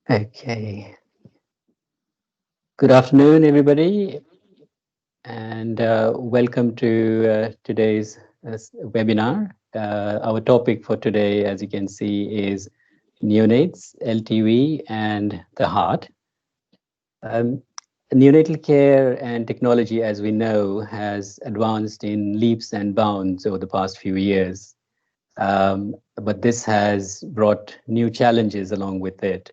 Okay. Good afternoon, everybody, and welcome to today's webinar. Our topic for today, as you can see, is neonates, LTV, and the heart. Um, Neonatal care and technology, as we know, has advanced in leaps and bounds over the past few years. But this has brought new challenges along with it.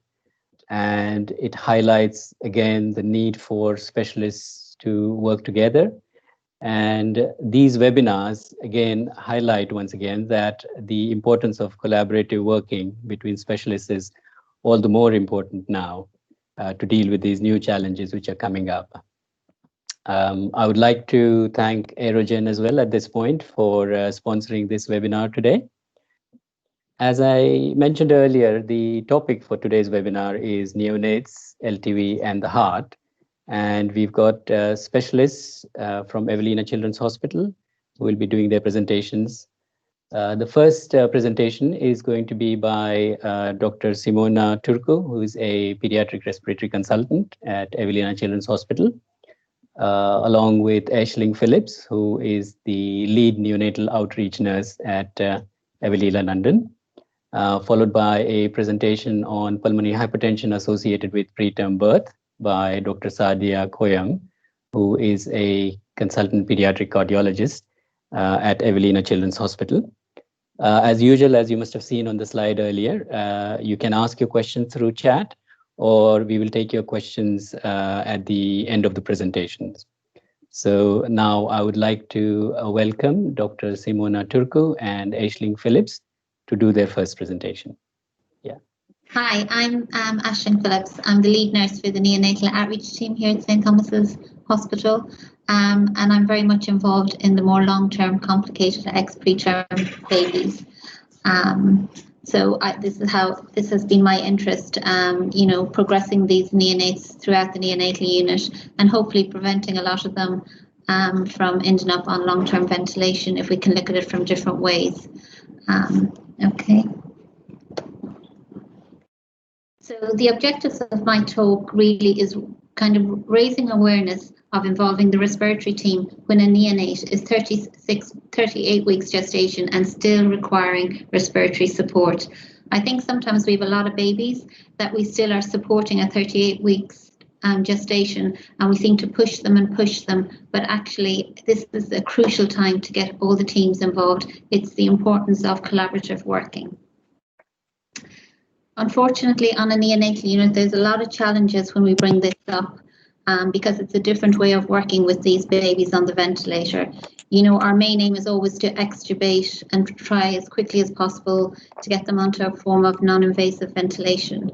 And it highlights again the need for specialists to work together. And these webinars again highlight once again that the importance of collaborative working between specialists is all the more important now to deal with these new challenges which are coming up. I would like to thank Aerogen as well at this point for sponsoring this webinar today. As I mentioned earlier, the topic for today's webinar is neonates, LTV, and the heart. And we've got specialists from Evelina Children's Hospital who will be doing their presentations. The first presentation is going to be by Dr. Simona Turcu, who is a pediatric respiratory consultant at Evelina Children's Hospital, along with Aisling Phillips, who is the lead neonatal outreach nurse at Evelina London. Followed by a presentation on pulmonary hypertension associated with preterm birth by Dr. Sadia Quyam, who is a consultant pediatric cardiologist at Evelina Children's Hospital. As usual, as you must have seen on the slide earlier, you can ask your questions through chat, or we will take your questions at the end of the presentations. So now I would like to welcome Dr. Simona Turcu and Aisling Phillips to do their first presentation. Yeah. Hi, I'm Aisling Phillips. I'm the lead nurse for the neonatal outreach team here at St. Thomas's Hospital, and I'm very much involved in the more long-term complicated ex-preterm babies. So this has been my interest, progressing these neonates throughout the neonatal unit and hopefully preventing a lot of them from ending up on long-term ventilation if we can look at it from different ways. Okay. So the objectives of my talk really is kind of raising awareness of involving the respiratory team when a neonate is 38 weeks gestation and still requiring respiratory support. I think sometimes we have a lot of babies that we still are supporting at 38 weeks gestation, and we seem to push them, but actually this is a crucial time to get all the teams involved. It's the importance of collaborative working. Unfortunately, on a neonatal unit, there's a lot of challenges when we bring this up because it's a different way of working with these babies on the ventilator. You know, our main aim is always to extubate and try as quickly as possible to get them onto a form of non-invasive ventilation.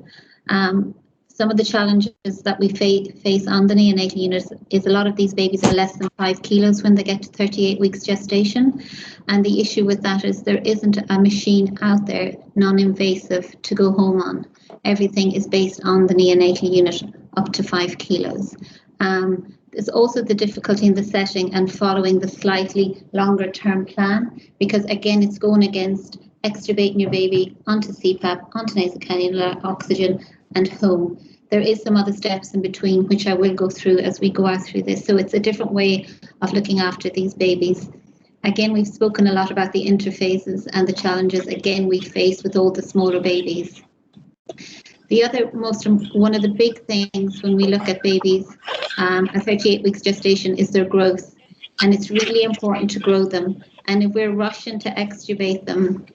Some of the challenges that we face on the neonatal units is a lot of these babies are less than 5 kilos when they get to 38 weeks gestation. And the issue with that is there isn't a machine out there, non-invasive, to go home on. Everything is based on the neonatal unit up to 5 kilos. There's also the difficulty in the setting and following the slightly longer term plan, because again, it's going against extubating your baby onto CPAP, onto nasal cannula, oxygen, and home. There is some other steps in between, which I will go through as we go out through this. So it's a different way of looking after these babies. Again, we've spoken a lot about the interphases and the challenges, again, we face with all the smaller babies. The other one of the big things when we look at babies at 38 weeks gestation is their growth. And it's really important to grow them. And if we're rushing to extubate them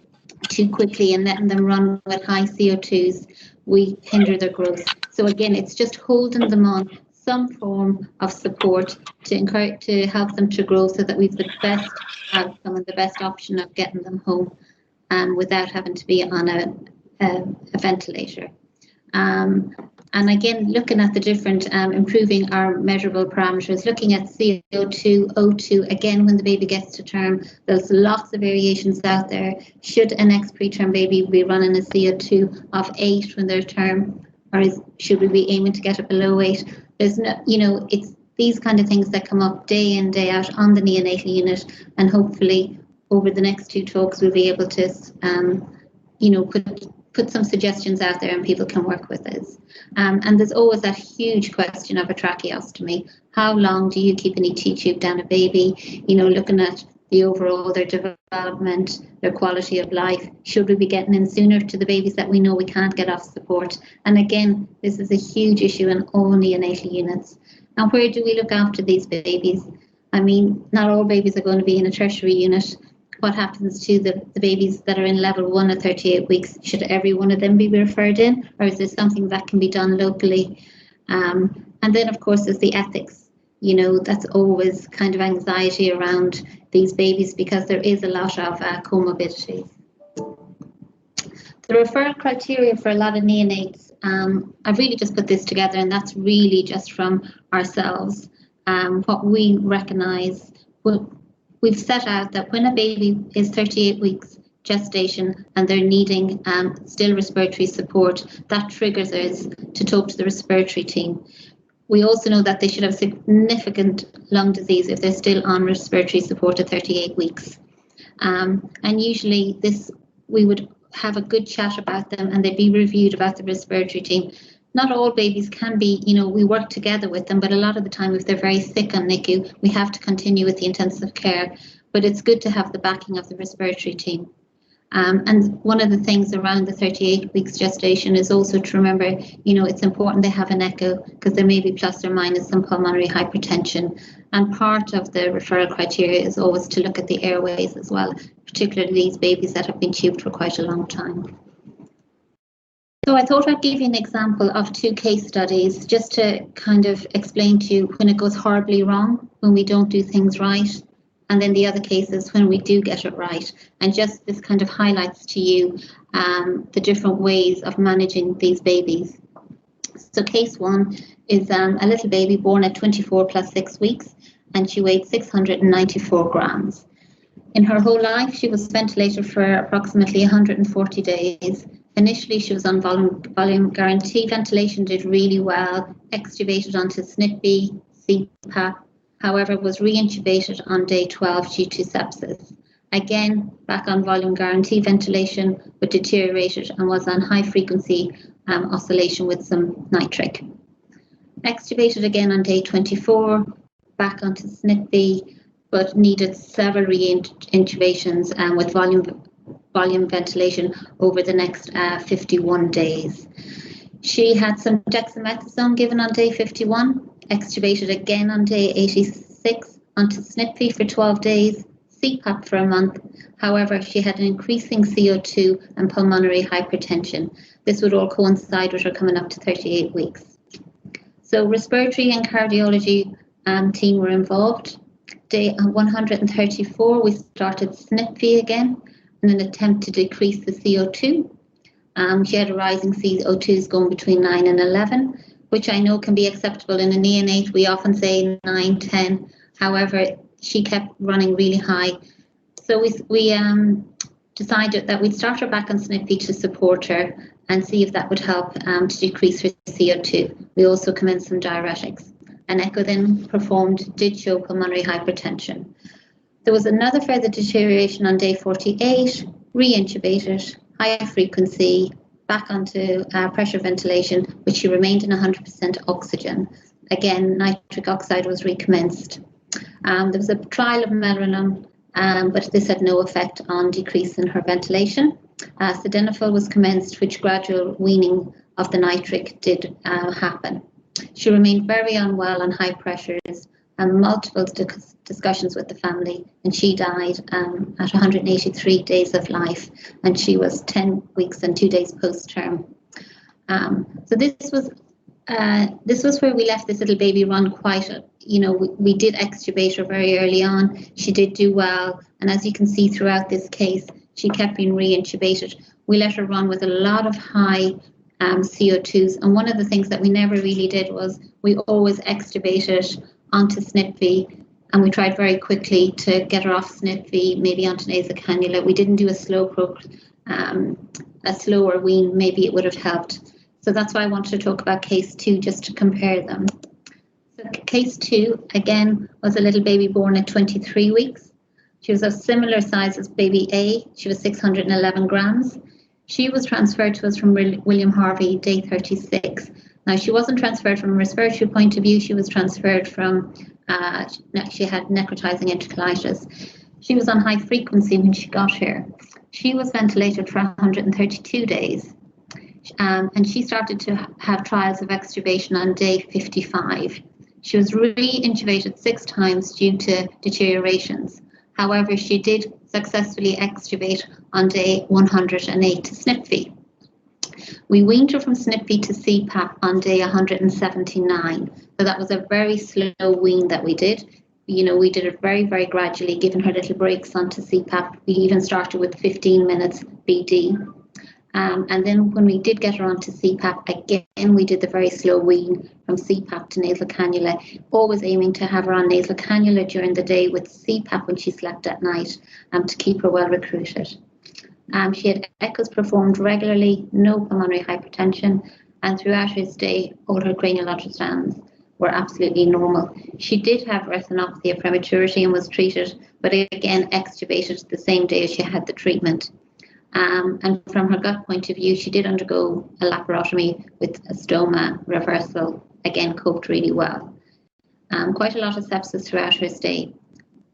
too quickly and letting them run with high CO2s, we hinder their growth. So again, it's just holding them on some form of support to encourage, to help them to grow so that we've the best outcome and the best option of getting them home without having to be on a ventilator. And again, looking at the different, improving our measurable parameters, looking at CO2, O2, again, when the baby gets to term, there's lots of variations out there. Should an ex-preterm baby be running a CO2 of 8 when they're term, or should we be aiming to get it below 8? There's no, it's these kind of things that come up day in, day out on the neonatal unit, and hopefully over the next 2 talks we'll be able to, put some suggestions out there and people can work with us. And there's always that huge question of a tracheostomy. How long do you keep an ET tube down a baby? You know, looking at the overall, their development, their quality of life. Should we be getting in sooner to the babies that we know we can't get off support? And again, this is a huge issue in all neonatal units. And where do we look after these babies? I mean, not all babies are going to be in a tertiary unit. What happens to the babies that are in level 1 at 38 weeks? Should every one of them be referred in, or is there something that can be done locally? And then, of course, there's the ethics. You know, that's always kind of anxiety around these babies because there is a lot of comorbidities. The referral criteria for a lot of neonates, I've really just put this together, and that's really just from ourselves. What we recognise, we've set out that when a baby is 38 weeks gestation and they're needing still respiratory support, that triggers us to talk to the respiratory team. We also know that they should have significant lung disease if they're still on respiratory support at 38 weeks. And usually we would have a good chat about them and they'd be reviewed about the respiratory team. Not all babies can be, you know, we work together with them, but a lot of the time if they're very sick on NICU, we have to continue with the intensive care. But it's good to have the backing of the respiratory team. And one of the things around the 38 weeks gestation is also to remember, you know, it's important they have an echo because there may be plus or minus some pulmonary hypertension. And part of the referral criteria is always to look at the airways as well, particularly these babies that have been tubed for quite a long time. So I thought I'd give you an example of 2 case studies just to kind of explain to you when it goes horribly wrong, when we don't do things right, and then the other cases when we do get it right. And just this kind of highlights to you the different ways of managing these babies. So case 1 is a little baby born at 24 plus 6 weeks, and she weighed 694 grams. In her whole life, she was ventilated for approximately 140 days. Initially, she was on volume guarantee ventilation, did really well, extubated onto SNP, CPAP, however, was reintubated on day 12 due to sepsis. Again, back on volume guarantee ventilation, but deteriorated and was on high frequency oscillation with some nitric. Extubated again on day 24, back onto SNP, but needed several reintubations with volume ventilation over the next 51 days. She had some dexamethasone given on day 51, extubated again on day 86 onto SNP for 12 days, CPAP for a month. However, she had an increasing CO2 and pulmonary hypertension. This would all coincide with her coming up to 38 weeks. So respiratory and cardiology team were involved. Day 134, we started SNP again in an attempt to decrease the CO2. She had a rising CO2s going between 9 and 11, which I know can be acceptable in a neonate. We often say 9, 10. However, she kept running really high. So we decided that we'd start her back on SNP to support her and see if that would help to decrease her CO2. We also commenced some diuretics. An echo then performed did show pulmonary hypertension. There was another further deterioration on day 48, reintubated, high frequency, back onto pressure ventilation, which she remained in 100% oxygen. Again, nitric oxide was recommenced. There was a trial of Melrelum, but this had no effect on decrease in her ventilation. Sildenafil was commenced, which gradual weaning of the nitric did happen. She remained very unwell on high pressures and multiple discussions with the family, and she died at 183 days of life, and she was 10 weeks and 2 days post-term. So this was where we left this little baby run quite, we did extubate her very early on. She did do well, and as you can see throughout this case, she kept being reintubated. We let her run with a lot of high CO2s, and one of the things that we never really did was we always extubated onto SNP, and we tried very quickly to get her off SNP, maybe onto nasal cannula. We didn't do a slower wean, maybe it would have helped. So that's why I wanted to talk about case 2, just to compare them. So case 2, again, was a little baby born at 23 weeks. She was of similar size as baby A. She was 611 grams. She was transferred to us from William Harvey, day 36. Now, she wasn't transferred from a respiratory point of view. She was transferred from, she had necrotizing enterocolitis. She was on high frequency when she got here. She was ventilated for 132 days. And she started to have trials of extubation on day 55. She was re-intubated 6 times due to deteriorations. However, she did successfully extubate on day 108 to SNP. We weaned her from SNP to CPAP on day 179. So that was a very slow wean that we did. We did it very, very gradually, giving her little breaks onto CPAP. We even started with 15 minutes BD. And then when we did get her onto CPAP, again, we did the very slow wean from CPAP to nasal cannula, always aiming to have her on nasal cannula during the day with CPAP when she slept at night, to keep her well recruited. She had echoes performed regularly, no pulmonary hypertension, and throughout her stay, all her cranial ultrasounds were absolutely normal. She did have retinopathy of prematurity and was treated, but again, extubated the same day as she had the treatment. And from her gut point of view, she did undergo a laparotomy with a stoma reversal, again, coped really well. Quite a lot of sepsis throughout her stay.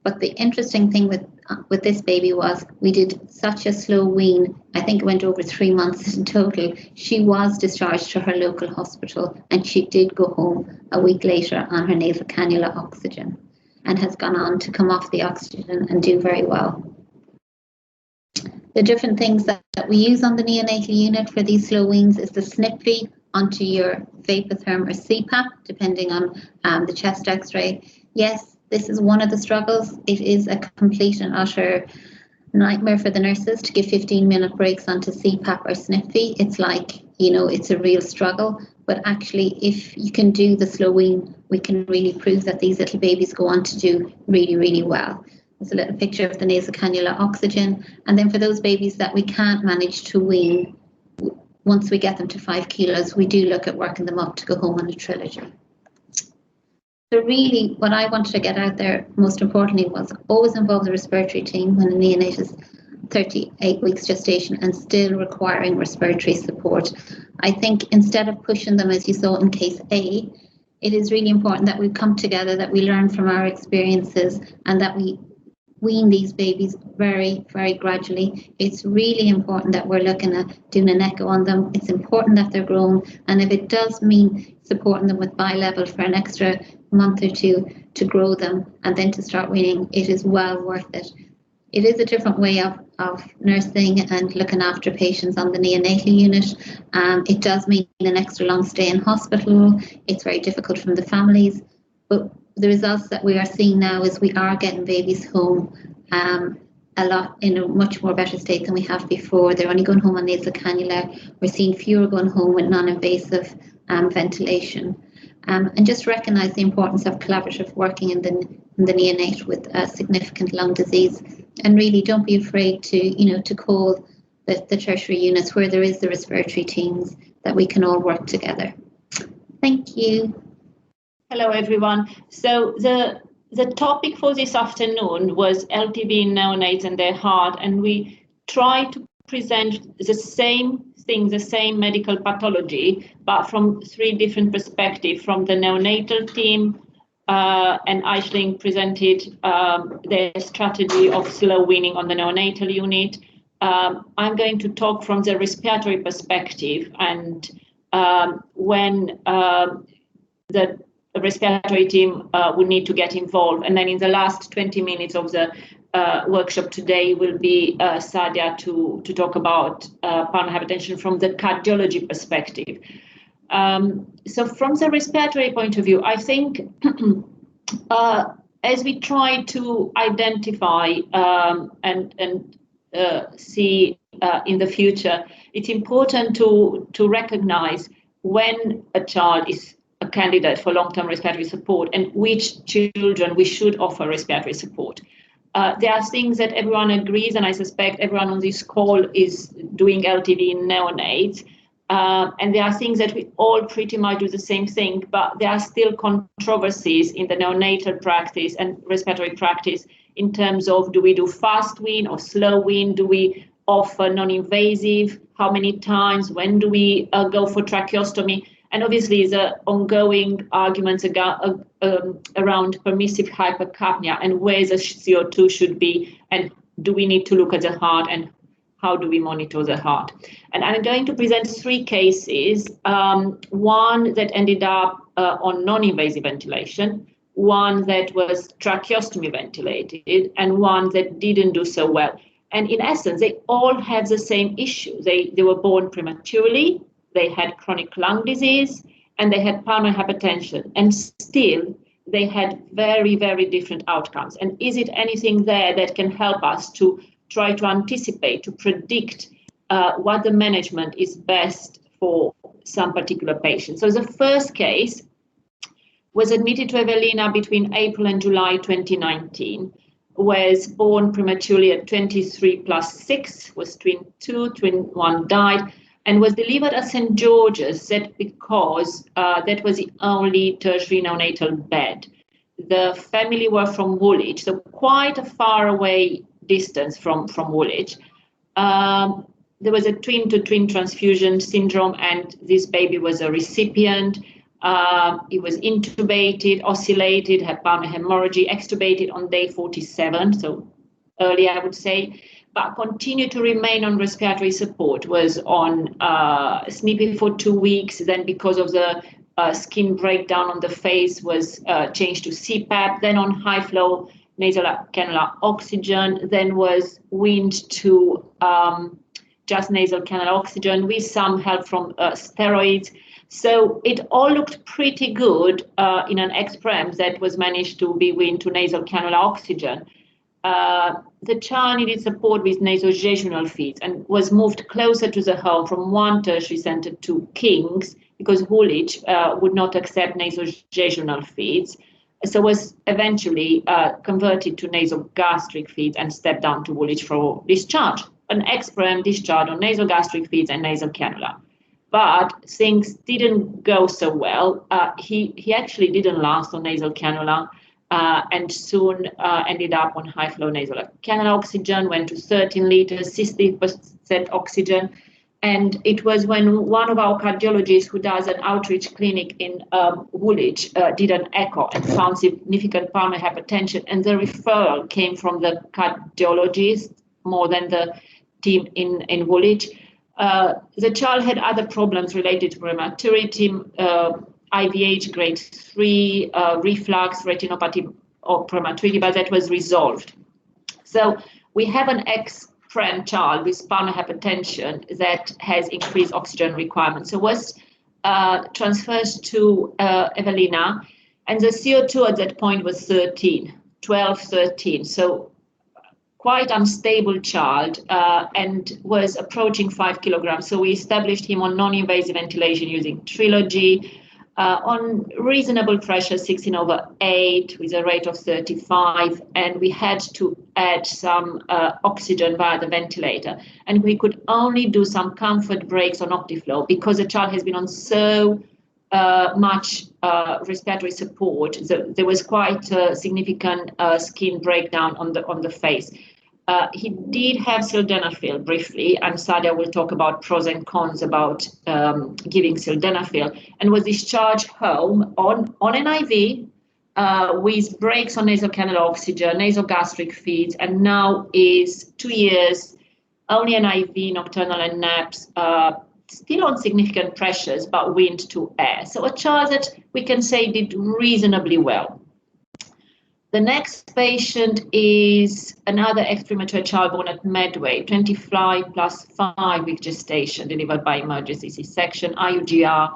But the interesting thing with this baby was we did such a slow wean. I think it went over 3 months in total. She was discharged to her local hospital, and she did go home a week later on her nasal cannula oxygen, and has gone on to come off the oxygen and do very well. The different things that we use on the neonatal unit for these slow weans is the SNP onto your vapotherm or CPAP, depending on the chest x-ray. Yes, this is one of the struggles. It is a complete and utter nightmare for the nurses to give 15-minute breaks onto CPAP or SNP. It's like, it's a real struggle. But actually, if you can do the slow wean, we can really prove that these little babies go on to do really, really well. There's a little picture of the nasal cannula oxygen. And then for those babies that we can't manage to wean, once we get them to 5 kilos, we do look at working them up to go home on a trilogy. So really, what I wanted to get out there most importantly was always involve the respiratory team when a neonate is 38 weeks gestation and still requiring respiratory support. I think instead of pushing them, as you saw in case A, it is really important that we come together, that we learn from our experiences, and that we wean these babies very, very gradually. It's really important that we're looking at doing an echo on them. It's important that they're grown, and if it does mean supporting them with bi-level for an extra month or 2 to grow them and then to start weaning, it is well worth it. It is a different way of nursing and looking after patients on the neonatal unit. It does mean an extra long stay in hospital. It's very difficult from the families, but the results that we are seeing now is we are getting babies home a lot in a much more better state than we have before. They're only going home on nasal cannula. We're seeing fewer going home with non-invasive ventilation. And just recognise the importance of collaborative working in the neonate with significant lung disease. And really don't be afraid to call the tertiary units where there is the respiratory teams, that we can all work together. Thank you. Hello, everyone. So the topic for this afternoon was LTV in neonates and their heart, and we tried to present the same thing, the same medical pathology, but from 3 different perspectives, from the neonatal team, and Aisling presented their strategy of slow weaning on the neonatal unit. I'm going to talk from the respiratory perspective, and when the respiratory team will need to get involved. And then in the last 20 minutes of the workshop today will be Sadia to talk about pulmonary hypertension from the cardiology perspective. So from the respiratory point of view, I think as we try to identify and see in the future, it's important to recognize when a child is a candidate for long-term respiratory support and which children we should offer respiratory support. There are things that everyone agrees, and I suspect everyone on this call is doing LTV in neonates. And there are things that we all pretty much do the same thing, but there are still controversies in the neonatal practice and respiratory practice in terms of, do we do fast wean or slow wean? Do we offer non-invasive, how many times, when do we go for tracheostomy? And obviously the ongoing arguments around permissive hypercapnia and where the CO2 should be, and do we need to look at the heart, and how do we monitor the heart? And I'm going to present 3 cases, one that ended up on non-invasive ventilation, one that was tracheostomy ventilated, and one that didn't do so well. And in essence, they all have the same issue. They were born prematurely, they had chronic lung disease, and they had pulmonary hypertension, and still they had very, very different outcomes. And is it anything there that can help us to try to anticipate, to predict what the management is best for some particular patient? So the first case was admitted to Evelina between April and July 2019, was born prematurely at 23 plus 6, was twin 2, twin 1 died, and was delivered at St. George's because that was the only tertiary neonatal bed. The family were from Woolwich, so quite a far away distance from Woolwich. There was a twin-to-twin transfusion syndrome, and this baby was a recipient. It was intubated, oscillated, had pulmonary hemorrhage, extubated on day 47, so early, I would say, but continued to remain on respiratory support, was on SNP for 2 weeks, then because of the skin breakdown on the face was changed to CPAP, then on high flow nasal cannula oxygen, then was weaned to just nasal cannula oxygen with some help from steroids. So it all looked pretty good in an ex-prem that was managed to be weaned to nasal cannula oxygen. The child needed support with nasojejunal feeds and was moved closer to the home from one tertiary center to King's because Woolwich would not accept nasojejunal feeds. So was eventually converted to nasogastric feeds and stepped down to Woolwich for discharge. An ex-prem discharge on nasogastric feeds and nasal cannula. But things didn't go so well. He actually didn't last on nasal cannula and soon ended up on high flow nasal cannula oxygen, went to 13 liters, 60% oxygen. And it was when one of our cardiologists who does an outreach clinic in Woolwich did an echo and found significant pulmonary hypertension. And the referral came from the cardiologist more than the team in Woolwich. The child had other problems related to prematurity, IVH grade 3, reflux, retinopathy or prematurity, but that was resolved. So we have an ex-prem child with pulmonary hypertension that has increased oxygen requirements. So was transferred to Evelina, and the CO2 at that point was 12, 13. So quite unstable child and was approaching 5 kilograms. So we established him on non-invasive ventilation using Trilogy on reasonable pressure, 16/8 with a rate of 35. And we had to add some oxygen via the ventilator. And we could only do some comfort breaks on Optiflow because the child has been on so much respiratory support. There was quite a significant skin breakdown on the face. He did have sildenafil briefly, and Sadia will talk about pros and cons about giving sildenafil, and was discharged home on an IV with breaks on nasal cannula oxygen, nasogastric feeds, and now is 2 years, only an IV, nocturnal and naps, still on significant pressures, but weaned to air. So a child that we can say did reasonably well. The next patient is another ex-premature child born at Medway, 25 plus 5 week gestation, delivered by emergency C-section, IUGR,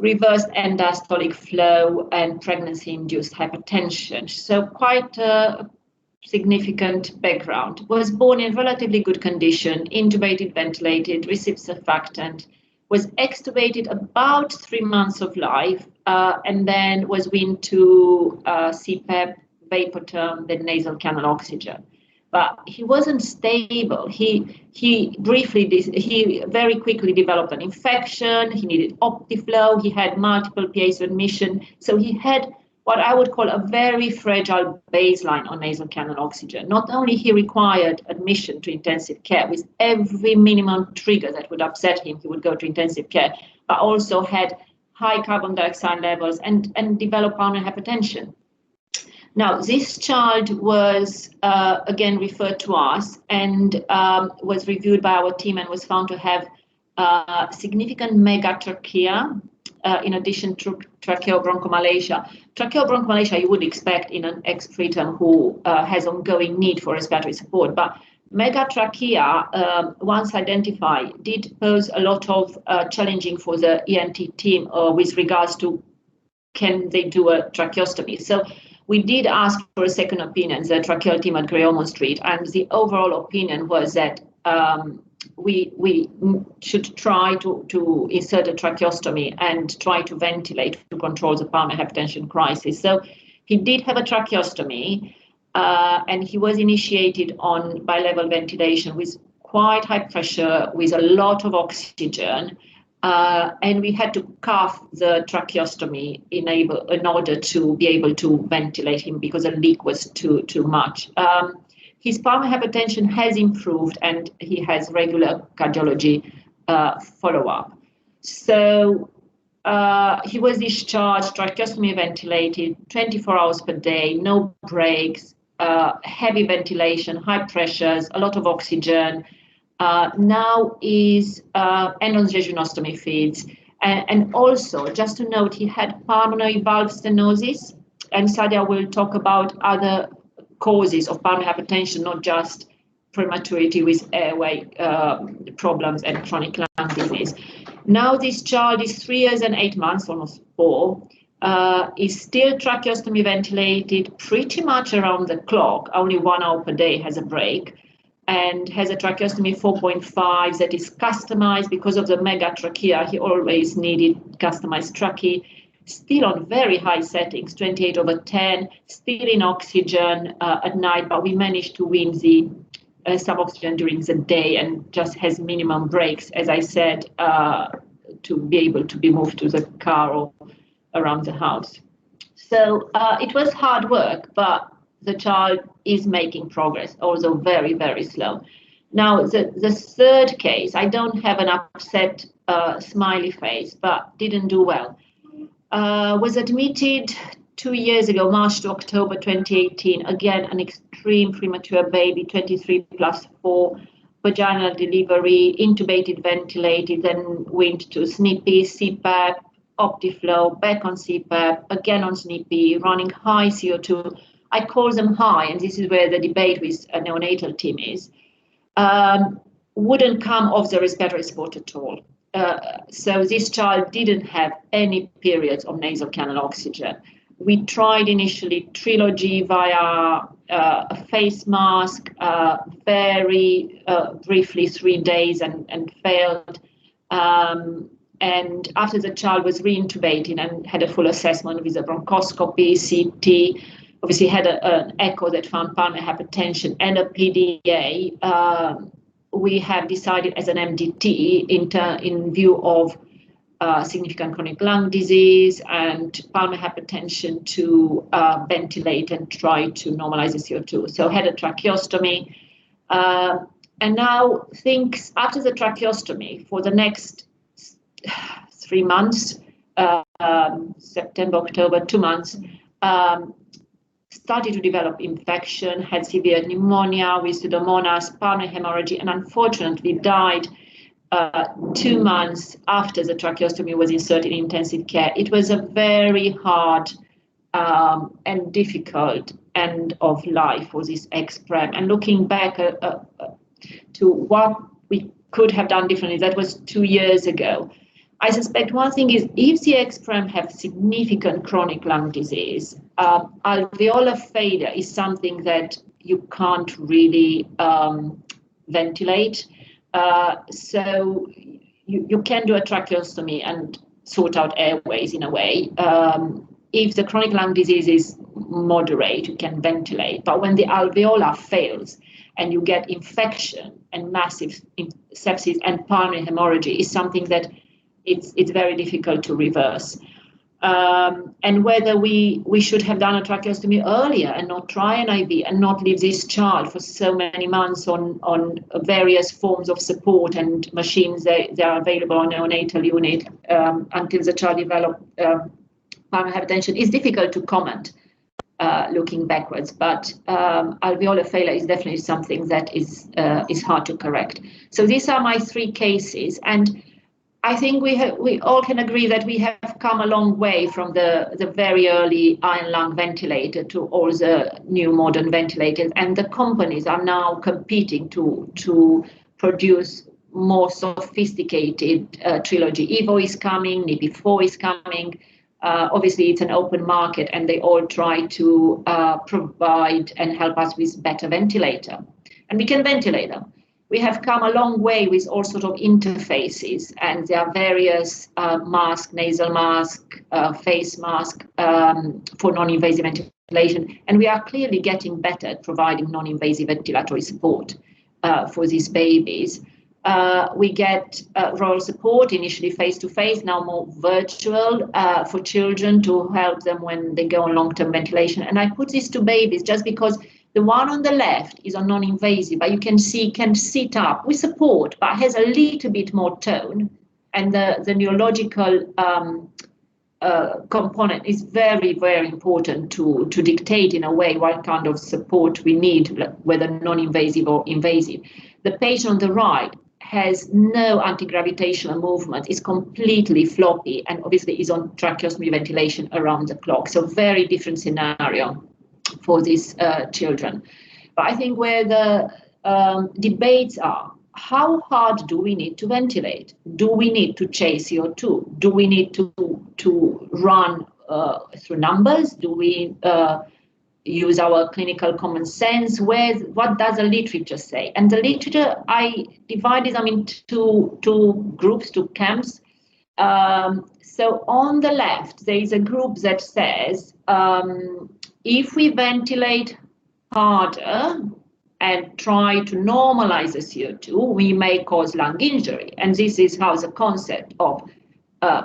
reversed end-diastolic flow, and pregnancy-induced hypertension. So quite a significant background. Was born in relatively good condition, intubated, ventilated, received surfactant, was extubated about 3 months of life, and then was weaned to CPAP, Vapotherm, then nasal cannula oxygen. But he wasn't stable. He very quickly developed an infection. He needed Optiflow. He had multiple PAs admission. So he had what I would call a very fragile baseline on nasal canal oxygen. Not only he required admission to intensive care with every minimum trigger that would upset him, he would go to intensive care, but also had high carbon dioxide levels and developed pulmonary hypertension. Now, this child was again referred to us and was reviewed by our team and was found to have significant megatrachea, in addition to tracheobronchomalacia. Tracheobronchomalacia you would expect in an ex-preterm who has ongoing need for respiratory support, but megatrachea, once identified, did pose a lot of challenging for the ENT team with regards to can they do a tracheostomy. So we did ask for a second opinion, the tracheal team at Grey Ormond Street, and the overall opinion was that we should try to insert a tracheostomy and try to ventilate to control the pulmonary hypertension crisis. So he did have a tracheostomy, and he was initiated on bilevel ventilation with quite high pressure, with a lot of oxygen, and we had to cuff the tracheostomy in order to be able to ventilate him because the leak was too much. His pulmonary hypertension has improved and he has regular cardiology follow-up. So he was discharged, tracheostomy ventilated, 24 hours per day, no breaks, heavy ventilation, high pressures, a lot of oxygen. Now is endosjejunostomy feeds. And also, just to note, he had pulmonary valve stenosis, and Sadia will talk about other causes of pulmonary hypertension, not just prematurity with airway problems and chronic lung disease. Now this child is 3 years and 8 months, almost 4, is still tracheostomy ventilated pretty much around the clock, only 1 hour per day has a break, and has a tracheostomy 4.5 that is customized because of the megatrachea. He always needed customized trachea. Still on very high settings, 28/10, still in oxygen at night, but we managed to wean the some oxygen during the day and just has minimum breaks, as I said, to be able to be moved to the car or around the house. So it was hard work, but the child is making progress, although very, very slow. Now, the third case, I don't have an upset smiley face, but didn't do well. Was admitted 2 years ago, March to October 2018. Again, an extreme premature baby, 23+4, vaginal delivery, intubated, ventilated, then went to SNP, CPAP, Optiflow, back on CPAP, again on SNP, running high CO2. I call them high, and this is where the debate with a neonatal team is. Wouldn't come off the respiratory support at all. So this child didn't have any periods of nasal canal oxygen. We tried initially Trilogy via a face mask, very briefly 3 days and failed. And after the child was reintubated and had a full assessment with a bronchoscopy, CT, obviously had an echo that found pulmonary hypertension and a PDA, we have decided as an MDT in view of significant chronic lung disease and pulmonary hypertension to ventilate and try to normalize the CO2. So had a tracheostomy. And now things after the tracheostomy for the next 3 months, September, October, 2 months, started to develop infection, had severe pneumonia with Pseudomonas, pulmonary hemorrhage, and unfortunately died 2 months after the tracheostomy was inserted in intensive care. It was a very hard and difficult end of life for this ex-prem. And looking back to what we could have done differently, that was 2 years ago. I suspect one thing is if the ex-prem have significant chronic lung disease, alveolar failure is something that you can't really ventilate. So you can do a tracheostomy and sort out airways in a way. If the chronic lung disease is moderate, you can ventilate. But when the alveolar fails and you get infection and massive sepsis and pulmonary hemorrhage, is something that it's very difficult to reverse. and whether we should have done a tracheostomy earlier and not try an IV and not leave this child for so many months on various forms of support and machines they are available on neonatal unit until the child develops pulmonary hypertension is difficult to comment looking backwards, but alveolar failure is definitely something that is hard to correct. So these are my 3 cases, and I think we all can agree that we have come a long way from the very early iron lung ventilator to all the new modern ventilators, and the companies are now competing to produce more sophisticated trilogy. Evo is coming, NIPI4 is coming. Obviously, it's an open market, and they all try to provide and help us with better ventilator, and we can ventilate them. We have come a long way with all sorts of interfaces, and there are various mask, nasal mask, face mask for non-invasive ventilation, and we are clearly getting better at providing non-invasive ventilatory support for these babies. We get rural support, initially face-to-face, now more virtual for children to help them when they go on long-term ventilation. And I put this to babies just because the one on the left is on non-invasive, but you can see can sit up with support, but has a little bit more tone. And the neurological component is very, very important to dictate in a way what kind of support we need, whether non-invasive or invasive. The patient on the right has no anti-gravitational movement, is completely floppy, and obviously is on tracheostomy ventilation around the clock. So very different scenario for these children. But I think where the debates are, how hard do we need to ventilate? Do we need to chase CO2? Do we need to run through numbers? Do we use our clinical common sense? What does the literature say? And the literature, I divided them into two groups, two camps. So on the left, there is a group that says, if we ventilate harder and try to normalize the CO2, we may cause lung injury. And this is how the concept of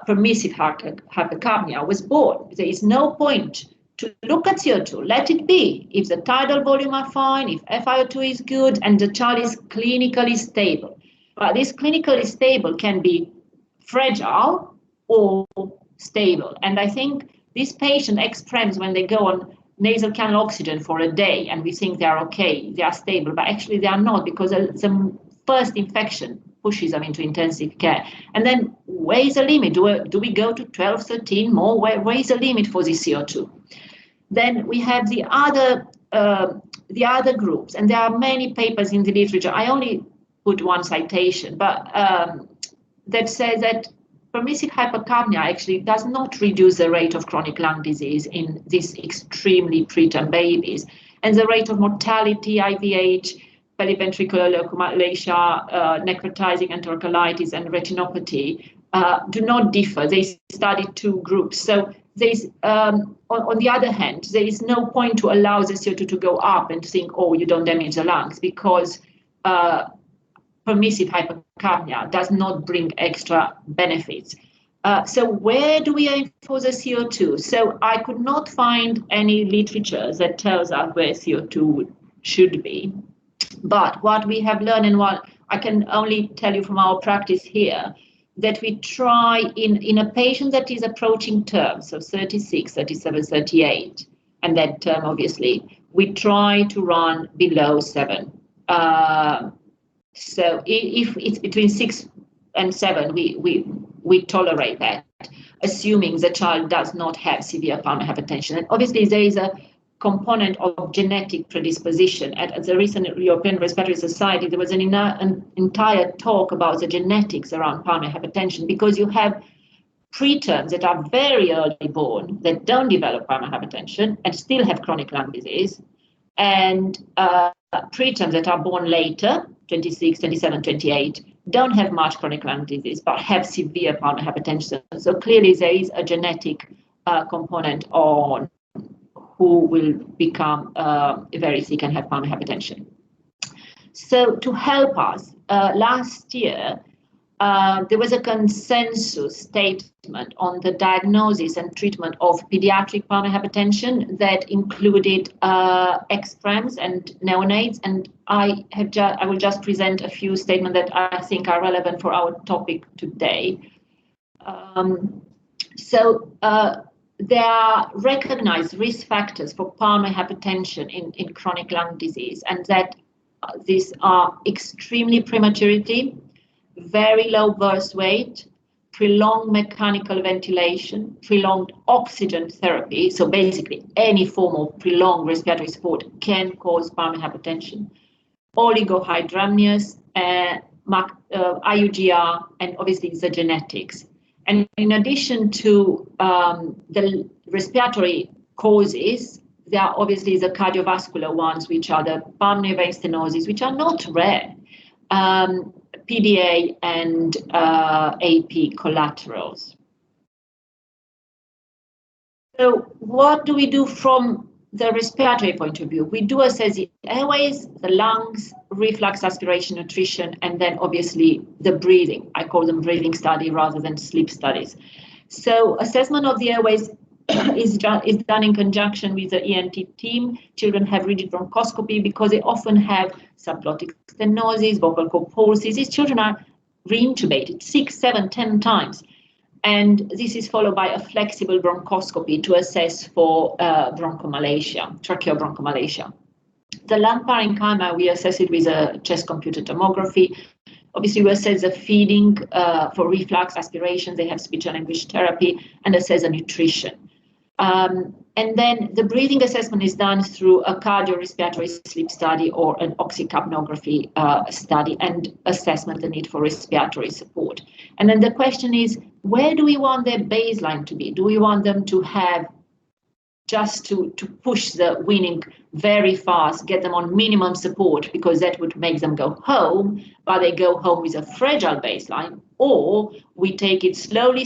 permissive hypercapnia was born. There is no point to look at CO2, let it be. If the tidal volume are fine, if FiO2 is good, and the child is clinically stable. But this clinically stable can be fragile or stable. And I think this patient express when they go on nasal canal oxygen for a day and we think they are okay, they are stable, but actually they are not, because the first infection pushes them into intensive care. And then where is the limit? Do we go to 12, 13 more? Where is the limit for the CO2? Then we have the other groups, and there are many papers in the literature. I only put one citation, but that says that permissive hypercapnia actually does not reduce the rate of chronic lung disease in these extremely preterm babies. And the rate of mortality, IVH, periventricular leukomalacia, necrotizing enterocolitis, and retinopathy do not differ. They studied two groups. So there's, on the other hand, there is no point to allow the CO2 to go up and think, oh, you don't damage the lungs, because permissive hypercapnia does not bring extra benefits. So where do we aim for the CO2? So I could not find any literature that tells us where CO2 should be. But what we have learned, and what I can only tell you from our practice here, that we try in a patient that is approaching term, so 36, 37, 38, and that term, obviously, we try to run below 7. So if it's between 6 and 7, we tolerate that, assuming the child does not have severe pulmonary hypertension. And obviously, there is a component of genetic predisposition. At the recent European Respiratory Society, there was an entire talk about the genetics around pulmonary hypertension, because you have preterms that are very early born that don't develop pulmonary hypertension and still have chronic lung disease, and preterms that are born later, 26, 27, 28, don't have much chronic lung disease but have severe pulmonary hypertension. So clearly there is a genetic component on who will become very sick and have pulmonary hypertension. So to help us, last year, there was a consensus statement on the diagnosis and treatment of pediatric pulmonary hypertension that included exprems and neonates, and I will just present a few statements that I think are relevant for our topic today. There are recognized risk factors for pulmonary hypertension in chronic lung disease, and that these are extremely prematurity, very low birth weight, prolonged mechanical ventilation, prolonged oxygen therapy. So basically any form of prolonged respiratory support can cause pulmonary hypertension, oligohydramnios, IUGR, and obviously the genetics. And in addition to the respiratory causes, there are obviously the cardiovascular ones, which are the pulmonary vein stenosis, which are not rare, PDA and AP collaterals. So what do we do from the respiratory point of view? We do assess the airways, the lungs, reflux, aspiration, nutrition, and then obviously the breathing. I call them breathing study rather than sleep studies. So assessment of the airways is done in conjunction with the ENT team. Children have rigid bronchoscopy because they often have subglottic stenosis, vocal cord palsy. These children are reintubated 6, 7, 10 times. And this is followed by a flexible bronchoscopy to assess for bronchomalacia, tracheobronchomalacia. The lung parenchyma, we assess it with a chest computed tomography. Obviously, we assess the feeding for reflux, aspiration, they have speech and language therapy, and assess the nutrition. And then the breathing assessment is done through a cardiorespiratory sleep study or an oxycapnography study, and assessment the need for respiratory support. And then the question is, where do we want their baseline to be? Do we want them to have just to push the weaning very fast, get them on minimum support because that would make them go home, but they go home with a fragile baseline? Or we take it slowly,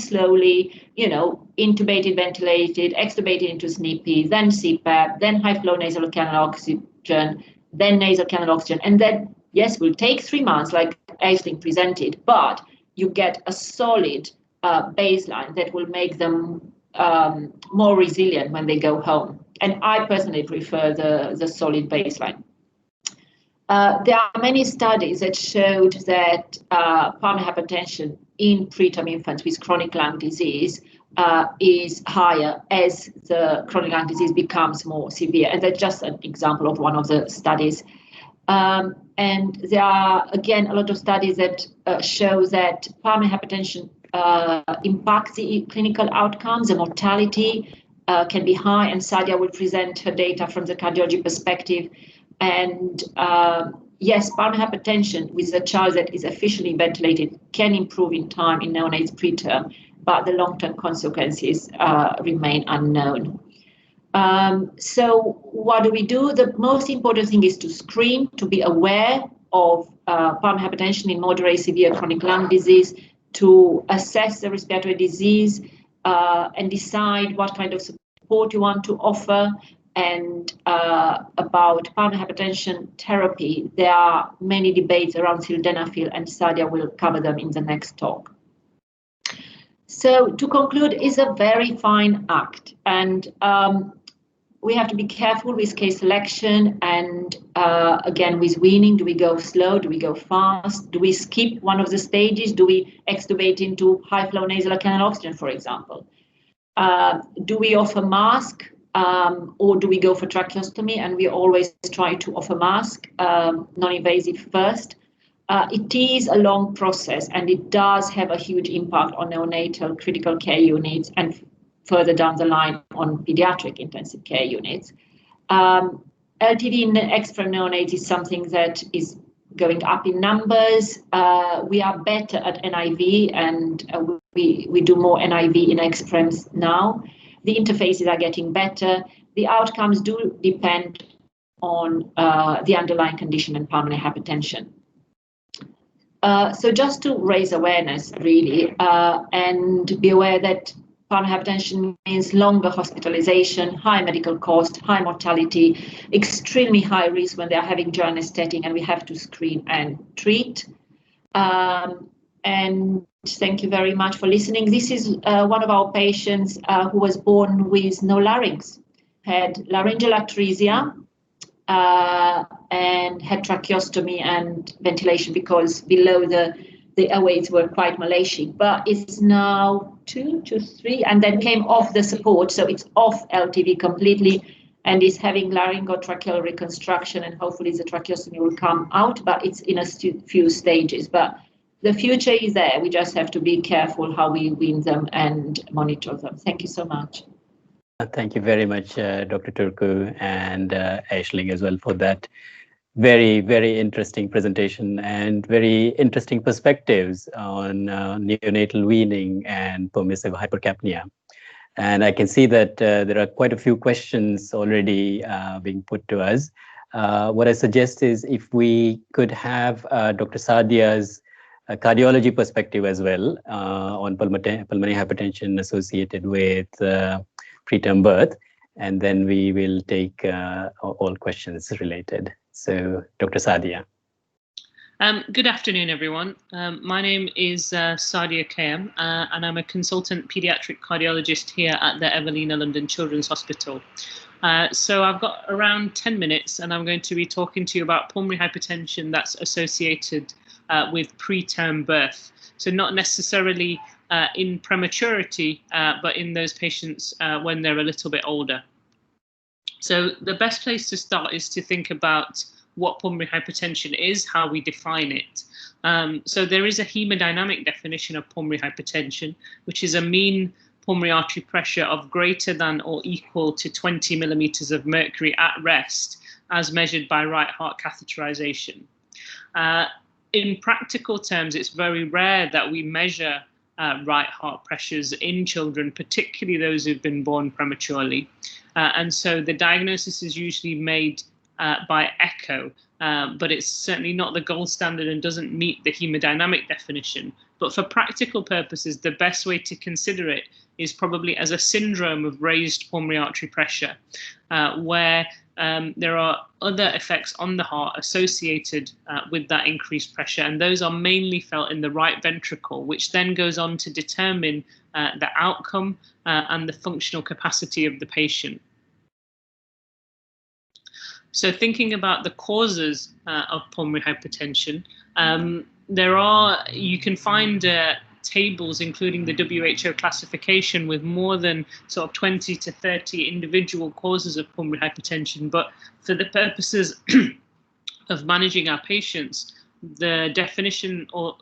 intubated, ventilated, extubated into SNP, then CPAP, then high flow nasal canal oxygen, then nasal canal oxygen. And then, yes, will take 3 months like Aisling presented, but you get a solid baseline that will make them more resilient when they go home. And I personally prefer the solid baseline. There are many studies that showed that pulmonary hypertension in preterm infants with chronic lung disease is higher as the chronic lung disease becomes more severe. And that's just an example of one of the studies. And there are, again, a lot of studies that show that pulmonary hypertension impacts the clinical outcomes. The mortality can be high, and Sadia will present her data from the cardiology perspective. And yes, pulmonary hypertension with a child that is officially ventilated can improve in time in neonates preterm, but the long-term consequences remain unknown. So what do we do? The most important thing is to screen, to be aware of pulmonary hypertension in moderate severe chronic lung disease, to assess the respiratory disease and decide what kind of support you want to offer. And about pulmonary hypertension therapy, there are many debates around sildenafil, and Sadia will cover them in the next talk. So to conclude, it's a very fine act, and we have to be careful with case selection and again with weaning. Do we go slow? Do we go fast? Do we skip one of the stages? Do we extubate into high flow nasal canal oxygen, for example? Do we offer mask or do we go for tracheostomy? And we always try to offer mask, non-invasive first. It is a long process, and it does have a huge impact on neonatal critical care units and further down the line on pediatric intensive care units. LTV in exprem neonates is something that is going up in numbers. We are better at NIV, and we do more NIV in exprems now. The interfaces are getting better. The outcomes do depend on the underlying condition and pulmonary hypertension. So just to raise awareness, really, and be aware that pulmonary hypertension means longer hospitalization, high medical cost, high mortality, extremely high risk when they are having dural anesthetic, and we have to screen and treat. and thank you very much for listening. This is one of our patients who was born with no larynx, had laryngeal atresia, and had tracheostomy and ventilation because below the airways were quite malicious, but it's now 2 to 3, and then came off the support, so it's off LTV completely, and is having laryngotracheal reconstruction, and hopefully the tracheostomy will come out, but it's in a few stages. But the future is there. We just have to be careful how we wean them and monitor them. Thank you so much. Thank you very much, Dr. Turcu and Aisling as well for that very, very interesting presentation and very interesting perspectives on neonatal weaning and permissive hypercapnia. And I can see that there are quite a few questions already being put to us. What I suggest is if we could have Dr. Sadia's cardiology perspective as well on pulmonary hypertension associated with preterm birth, and then we will take all questions related. So, Dr. Sadia. Good afternoon, everyone. My name is Sadia Quyam, and I'm a consultant pediatric cardiologist here at the Evelina London Children's Hospital. So I've got around 10 minutes, and I'm going to be talking to you about pulmonary hypertension that's associated with preterm birth. So not necessarily in prematurity, but in those patients when they're a little bit older. So the best place to start is to think about what pulmonary hypertension is, how we define it. So there is a hemodynamic definition of pulmonary hypertension, which is a mean pulmonary artery pressure of greater than or equal to 20 millimeters of mercury at rest, as measured by right heart catheterization. In practical terms, it's very rare that we measure right heart pressures in children, particularly those who've been born prematurely. And so the diagnosis is usually made by echo, but it's certainly not the gold standard and doesn't meet the hemodynamic definition. But for practical purposes, the best way to consider it is probably as a syndrome of raised pulmonary artery pressure, where there are other effects on the heart associated with that increased pressure, and those are mainly felt in the right ventricle, which then goes on to determine the outcome and the functional capacity of the patient. So thinking about the causes of pulmonary hypertension, you can find tables, including the WHO classification, with more than sort of 20 to 30 individual causes of pulmonary hypertension. But for the purposes of managing our patients, the definition or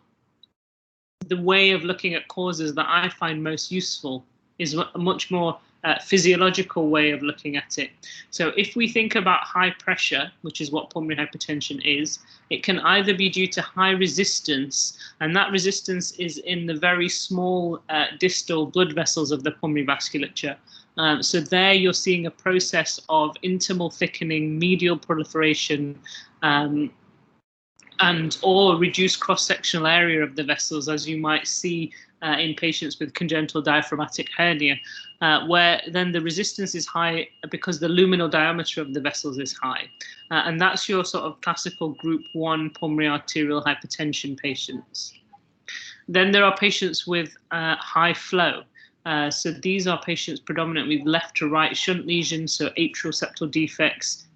the way of looking at causes that I find most useful is a much more physiological way of looking at it. So if we think about high pressure, which is what pulmonary hypertension is, it can either be due to high resistance, and that resistance is in the very small distal blood vessels of the pulmonary vasculature. So there you're seeing a process of intimal thickening, medial proliferation, and or reduced cross-sectional area of the vessels, as you might see in patients with congenital diaphragmatic hernia, where then the resistance is high because the luminal diameter of the vessels is high. And that's your sort of classical group 1 pulmonary arterial hypertension patients. Then there are patients with high flow. So these are patients predominantly with left to right shunt lesions, so atrial septal defects,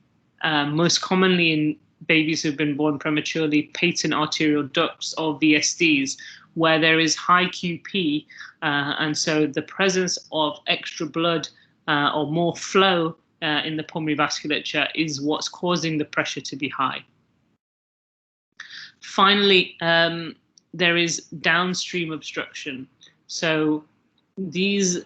most commonly in babies who've been born prematurely, patent arterial ducts or VSDs, where there is high QP, and so the presence of extra blood or more flow in the pulmonary vasculature is what's causing the pressure to be high. Finally, there is downstream obstruction. So these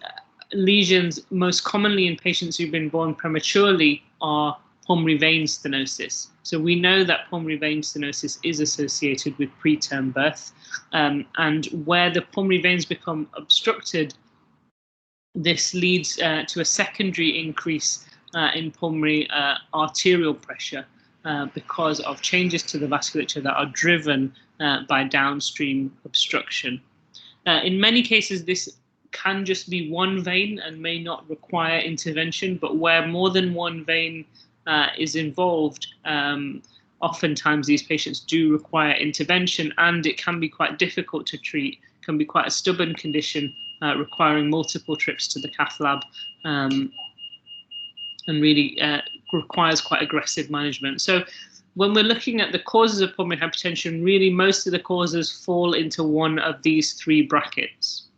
lesions, most commonly in patients who've been born prematurely, are pulmonary vein stenosis. So we know that pulmonary vein stenosis is associated with preterm birth, and where the pulmonary veins become obstructed, this leads to a secondary increase in pulmonary arterial pressure because of changes to the vasculature that are driven by downstream obstruction. In many cases, this can just be one vein and may not require intervention, but where more than one vein is involved, oftentimes these patients do require intervention, and it can be quite difficult to treat, can be quite a stubborn condition, requiring multiple trips to the cath lab, and really requires quite aggressive management. So when we're looking at the causes of pulmonary hypertension, really most of the causes fall into one of these three brackets.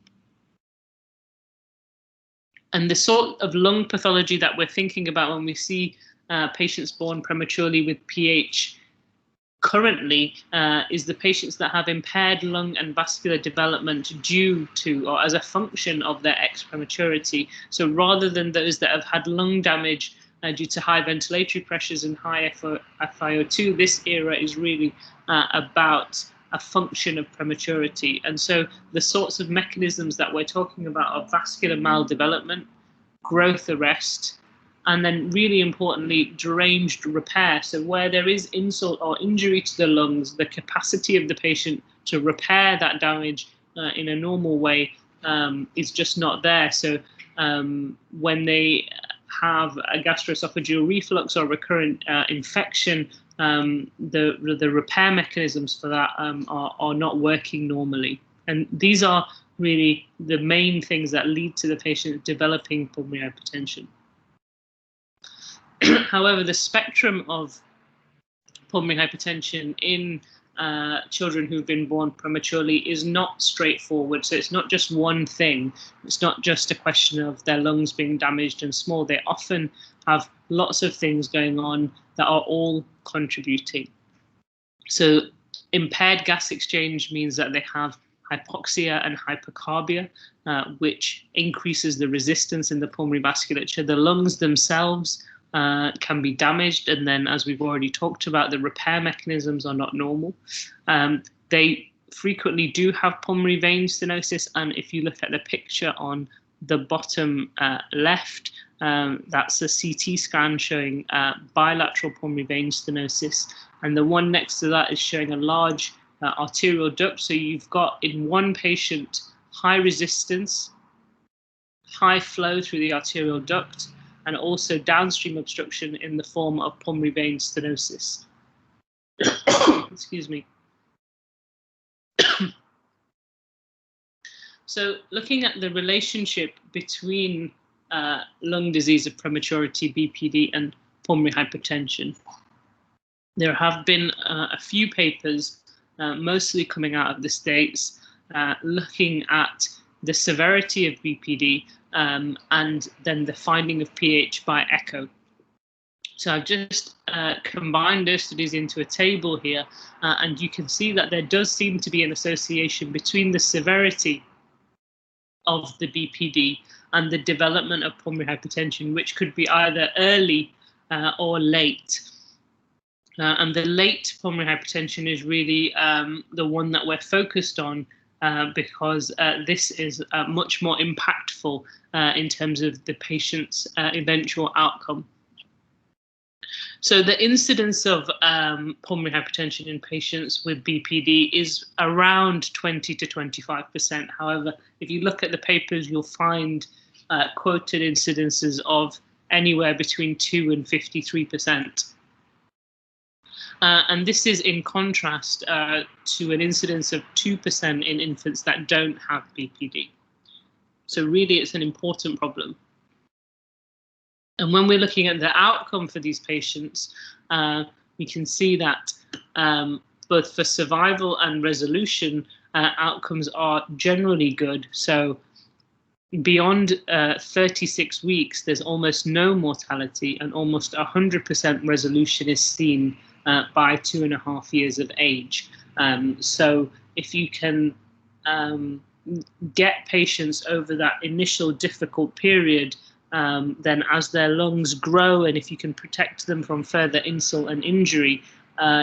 And the sort of lung pathology that we're thinking about when we see patients born prematurely with PH currently is the patients that have impaired lung and vascular development due to or as a function of their ex-prematurity. So rather than those that have had lung damage due to high ventilatory pressures and high FiO2, this era is really about a function of prematurity. And so the sorts of mechanisms that we're talking about are vascular maldevelopment, growth arrest, and then really importantly, deranged repair. So where there is insult or injury to the lungs, the capacity of the patient to repair that damage in a normal way is just not there. So when they have a gastroesophageal reflux or recurrent infection, the repair mechanisms for that are not working normally. And these are really the main things that lead to the patient developing pulmonary hypertension. However, the spectrum of pulmonary hypertension in children who've been born prematurely is not straightforward. So it's not just one thing. It's not just a question of their lungs being damaged and small. They often have lots of things going on that are all contributing. So impaired gas exchange means that they have hypoxia and hypercapnia, which increases the resistance in the pulmonary vasculature. The lungs themselves can be damaged, and then, as we've already talked about, the repair mechanisms are not normal. They frequently do have pulmonary vein stenosis, and if you look at the picture on the bottom left, that's a CT scan showing bilateral pulmonary vein stenosis, and the one next to that is showing a large arterial duct. So you've got in one patient high resistance, high flow through the arterial duct, and also downstream obstruction in the form of pulmonary vein stenosis. Excuse me. So looking at the relationship between lung disease of prematurity, BPD, and pulmonary hypertension, there have been a few papers, mostly coming out of the States, looking at the severity of BPD and then the finding of PH by echo. So I've just combined those studies into a table here, and you can see that there does seem to be an association between the severity of the BPD and the development of pulmonary hypertension, which could be either early or late. And the late pulmonary hypertension is really the one that we're focused on because this is much more impactful in terms of the patient's eventual outcome. So the incidence of pulmonary hypertension in patients with BPD is around 20 to 25%. However, if you look at the papers, you'll find quoted incidences of anywhere between 2 and 53%. And this is in contrast to an incidence of 2% in infants that don't have BPD. So really, it's an important problem. And when we're looking at the outcome for these patients, we can see that both for survival and resolution, outcomes are generally good. So beyond 36 weeks, there's almost no mortality, and almost 100% resolution is seen by 2.5 years of age. So if you can get patients over that initial difficult period, then as their lungs grow, and if you can protect them from further insult and injury,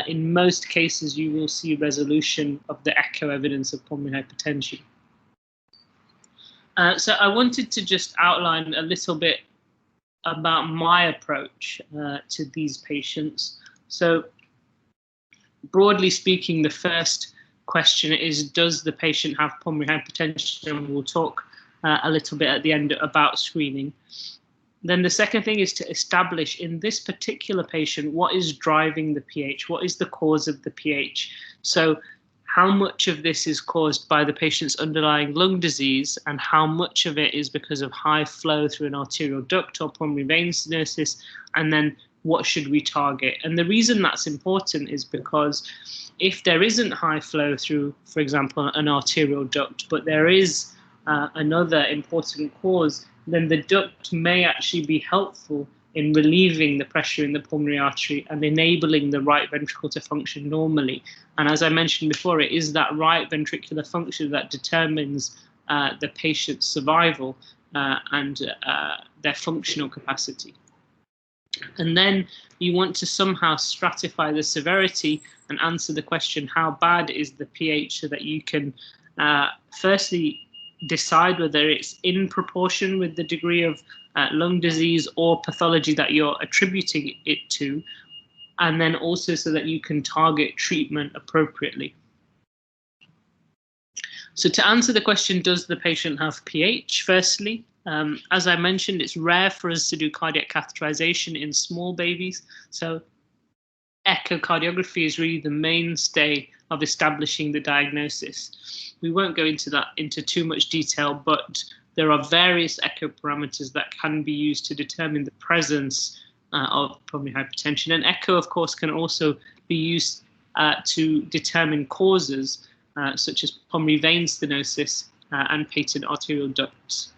in most cases you will see resolution of the echo evidence of pulmonary hypertension. So I wanted to just outline a little bit about my approach to these patients. So broadly speaking, the first question is, does the patient have pulmonary hypertension? And we'll talk a little bit at the end about screening. Then the second thing is to establish in this particular patient what is driving the pH, what is the cause of the pH. So how much of this is caused by the patient's underlying lung disease and how much of it is because of high flow through an arterial duct or pulmonary vein stenosis, and then what should we target? And the reason that's important is because if there isn't high flow through, for example, an arterial duct, but there is another important cause, then the duct may actually be helpful in relieving the pressure in the pulmonary artery and enabling the right ventricle to function normally. And as I mentioned before, it is that right ventricular function that determines the patient's survival and their functional capacity. And then you want to somehow stratify the severity and answer the question, how bad is the pH, so that you can firstly decide whether it's in proportion with the degree of lung disease or pathology that you're attributing it to, and then also so that you can target treatment appropriately. So to answer the question, does the patient have pH? Firstly, as I mentioned, it's rare for us to do cardiac catheterization in small babies. So echocardiography is really the mainstay of establishing the diagnosis. We won't go into too much detail, but there are various echo parameters that can be used to determine the presence of pulmonary hypertension. And echo, of course, can also be used to determine causes such as pulmonary vein stenosis and patent arterial ducts.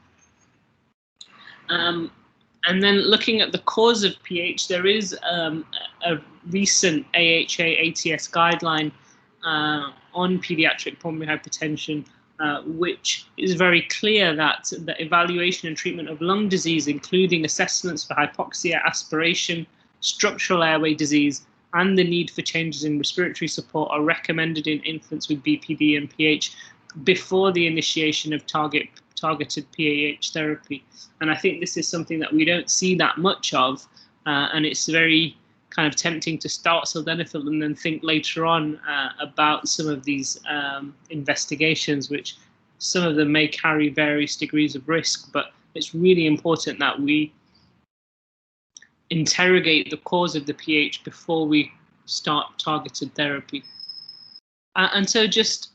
And then looking at the cause of pH, there is a recent AHA ATS guideline on pediatric pulmonary hypertension, which is very clear that the evaluation and treatment of lung disease, including assessments for hypoxia, aspiration, structural airway disease, and the need for changes in respiratory support are recommended in infants with BPD and PH before the initiation of targeted PAH therapy. And I think this is something that we don't see that much of, and it's very kind of tempting to start sildenafil and then think later on about some of these investigations, which some of them may carry various degrees of risk, but it's really important that we interrogate the cause of the pH before we start targeted therapy. And so just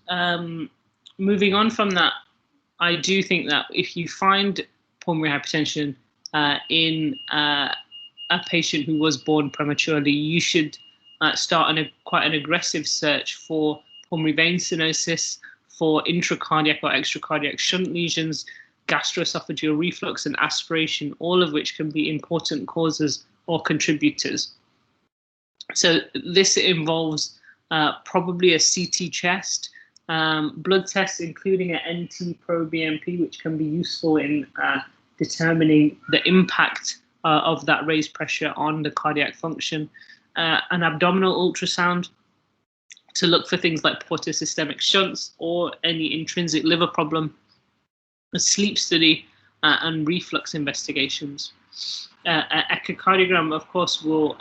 moving on from that, I do think that if you find pulmonary hypertension in a patient who was born prematurely, you should start quite an aggressive search for pulmonary vein stenosis, for intracardiac or extracardiac shunt lesions, gastroesophageal reflux, and aspiration, all of which can be important causes or contributors. So this involves probably a CT chest, blood tests including an NT-proBNP, which can be useful in determining the impact of that raised pressure on the cardiac function, an abdominal ultrasound to look for things like portosystemic shunts or any intrinsic liver problem, a sleep study, and reflux investigations. An echocardiogram, of course, will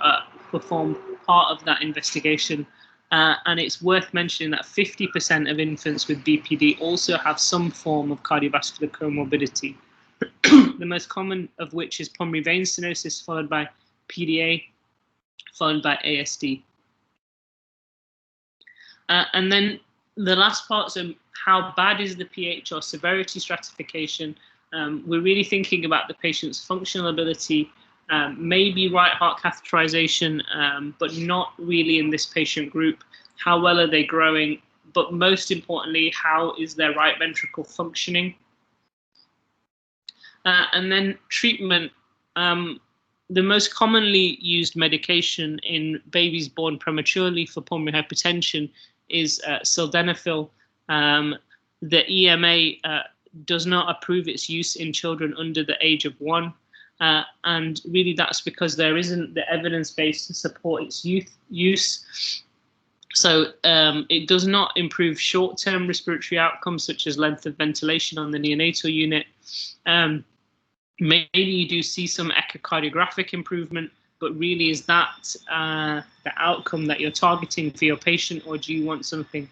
perform part of that investigation, and it's worth mentioning that 50% of infants with BPD also have some form of cardiovascular comorbidity, the most common of which is pulmonary vein stenosis, followed by PDA, followed by ASD. And then the last part, so how bad is the pH or severity stratification? We're really thinking about the patient's functional ability, maybe right heart catheterization, but not really in this patient group. How well are they growing? But most importantly, how is their right ventricle functioning? And then treatment. The most commonly used medication in babies born prematurely for pulmonary hypertension is sildenafil. The EMA does not approve its use in children under the age of 1. And really that's because there isn't the evidence base to support its use. So it does not improve short-term respiratory outcomes such as length of ventilation on the neonatal unit. Maybe you do see some echocardiographic improvement, but really is that the outcome that you're targeting for your patient, or do you want something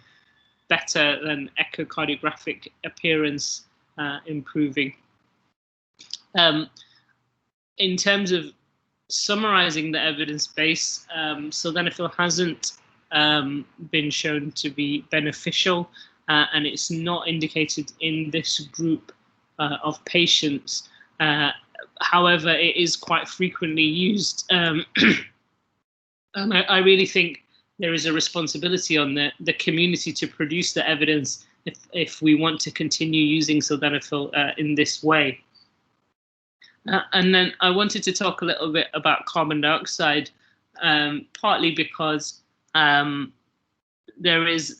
better than echocardiographic appearance improving? in terms of summarizing the evidence base, sildenafil hasn't been shown to be beneficial, and it's not indicated in this group of patients. However, it is quite frequently used, and I really think there is a responsibility on the community to produce the evidence if we want to continue using sildenafil in this way. And then I wanted to talk a little bit about carbon dioxide, partly because there is,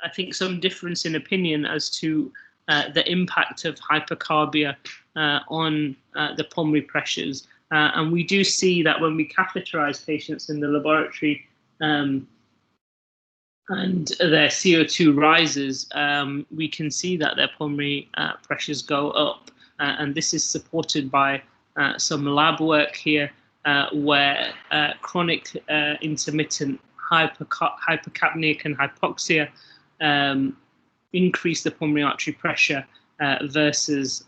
I think, some difference in opinion as to the impact of hypercapnia on the pulmonary pressures. And we do see that when we catheterize patients in the laboratory and their CO2 rises, we can see that their pulmonary pressures go up. And this is supported by some lab work here where chronic intermittent hypercapnia and hypoxia increase the pulmonary artery pressure versus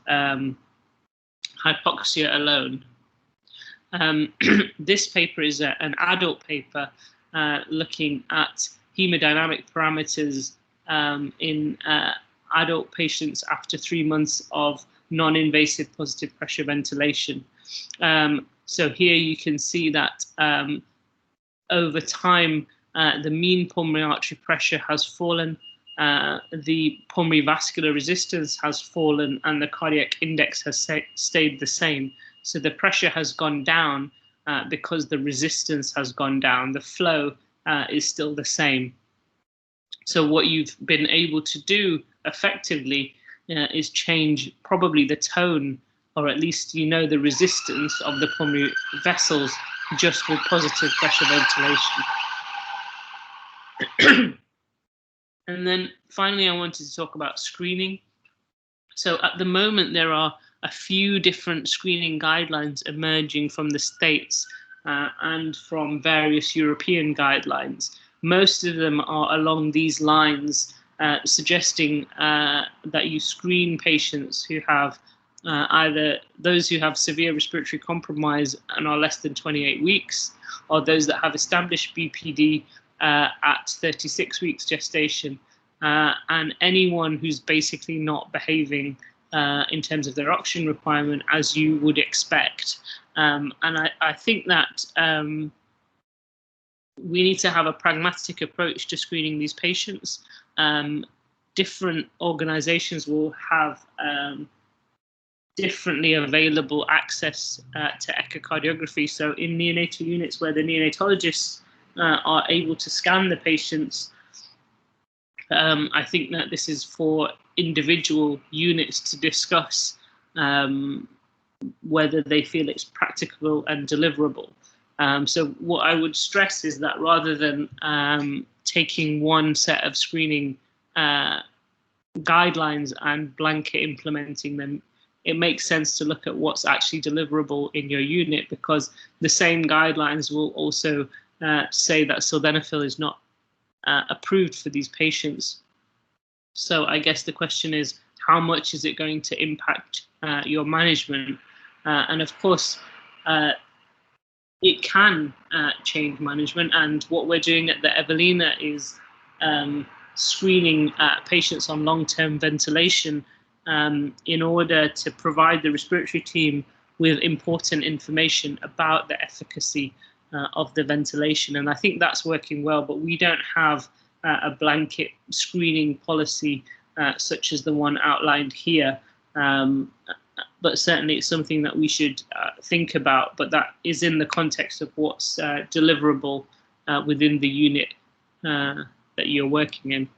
hypoxia alone. This paper is an adult paper looking at hemodynamic parameters in adult patients after 3 months of non-invasive positive pressure ventilation. So here you can see that over time, the mean pulmonary artery pressure has fallen, the pulmonary vascular resistance has fallen, and the cardiac index has stayed the same. So the pressure has gone down because the resistance has gone down. The flow is still the same. So what you've been able to do effectively is change probably the tone, or at least the resistance of the pulmonary vessels just with positive pressure ventilation. And then finally, I wanted to talk about screening. So at the moment, there are a few different screening guidelines emerging from the States and from various European guidelines. Most of them are along these lines, suggesting that you screen patients who have either those who have severe respiratory compromise and are less than 28 weeks, or those that have established BPD at 36 weeks gestation, and anyone who's basically not behaving in terms of their oxygen requirement as you would expect. And I think that we need to have a pragmatic approach to screening these patients. Different organizations will have differently available access to echocardiography. So in neonatal units where the neonatologists are able to scan the patients, I think that this is for individual units to discuss whether they feel it's practicable and deliverable. So what I would stress is that rather than taking one set of screening guidelines and blanket implementing them, it makes sense to look at what's actually deliverable in your unit, because the same guidelines will also say that sildenafil is not approved for these patients. So I guess the question is, how much is it going to impact your management? And of course, it can change management. And what we're doing at the Evelina is screening patients on long-term ventilation in order to provide the respiratory team with important information about the efficacy of the ventilation. And I think that's working well, but we don't have a blanket screening policy such as the one outlined here. But certainly it's something that we should think about, but that is in the context of what's deliverable within the unit that you're working in.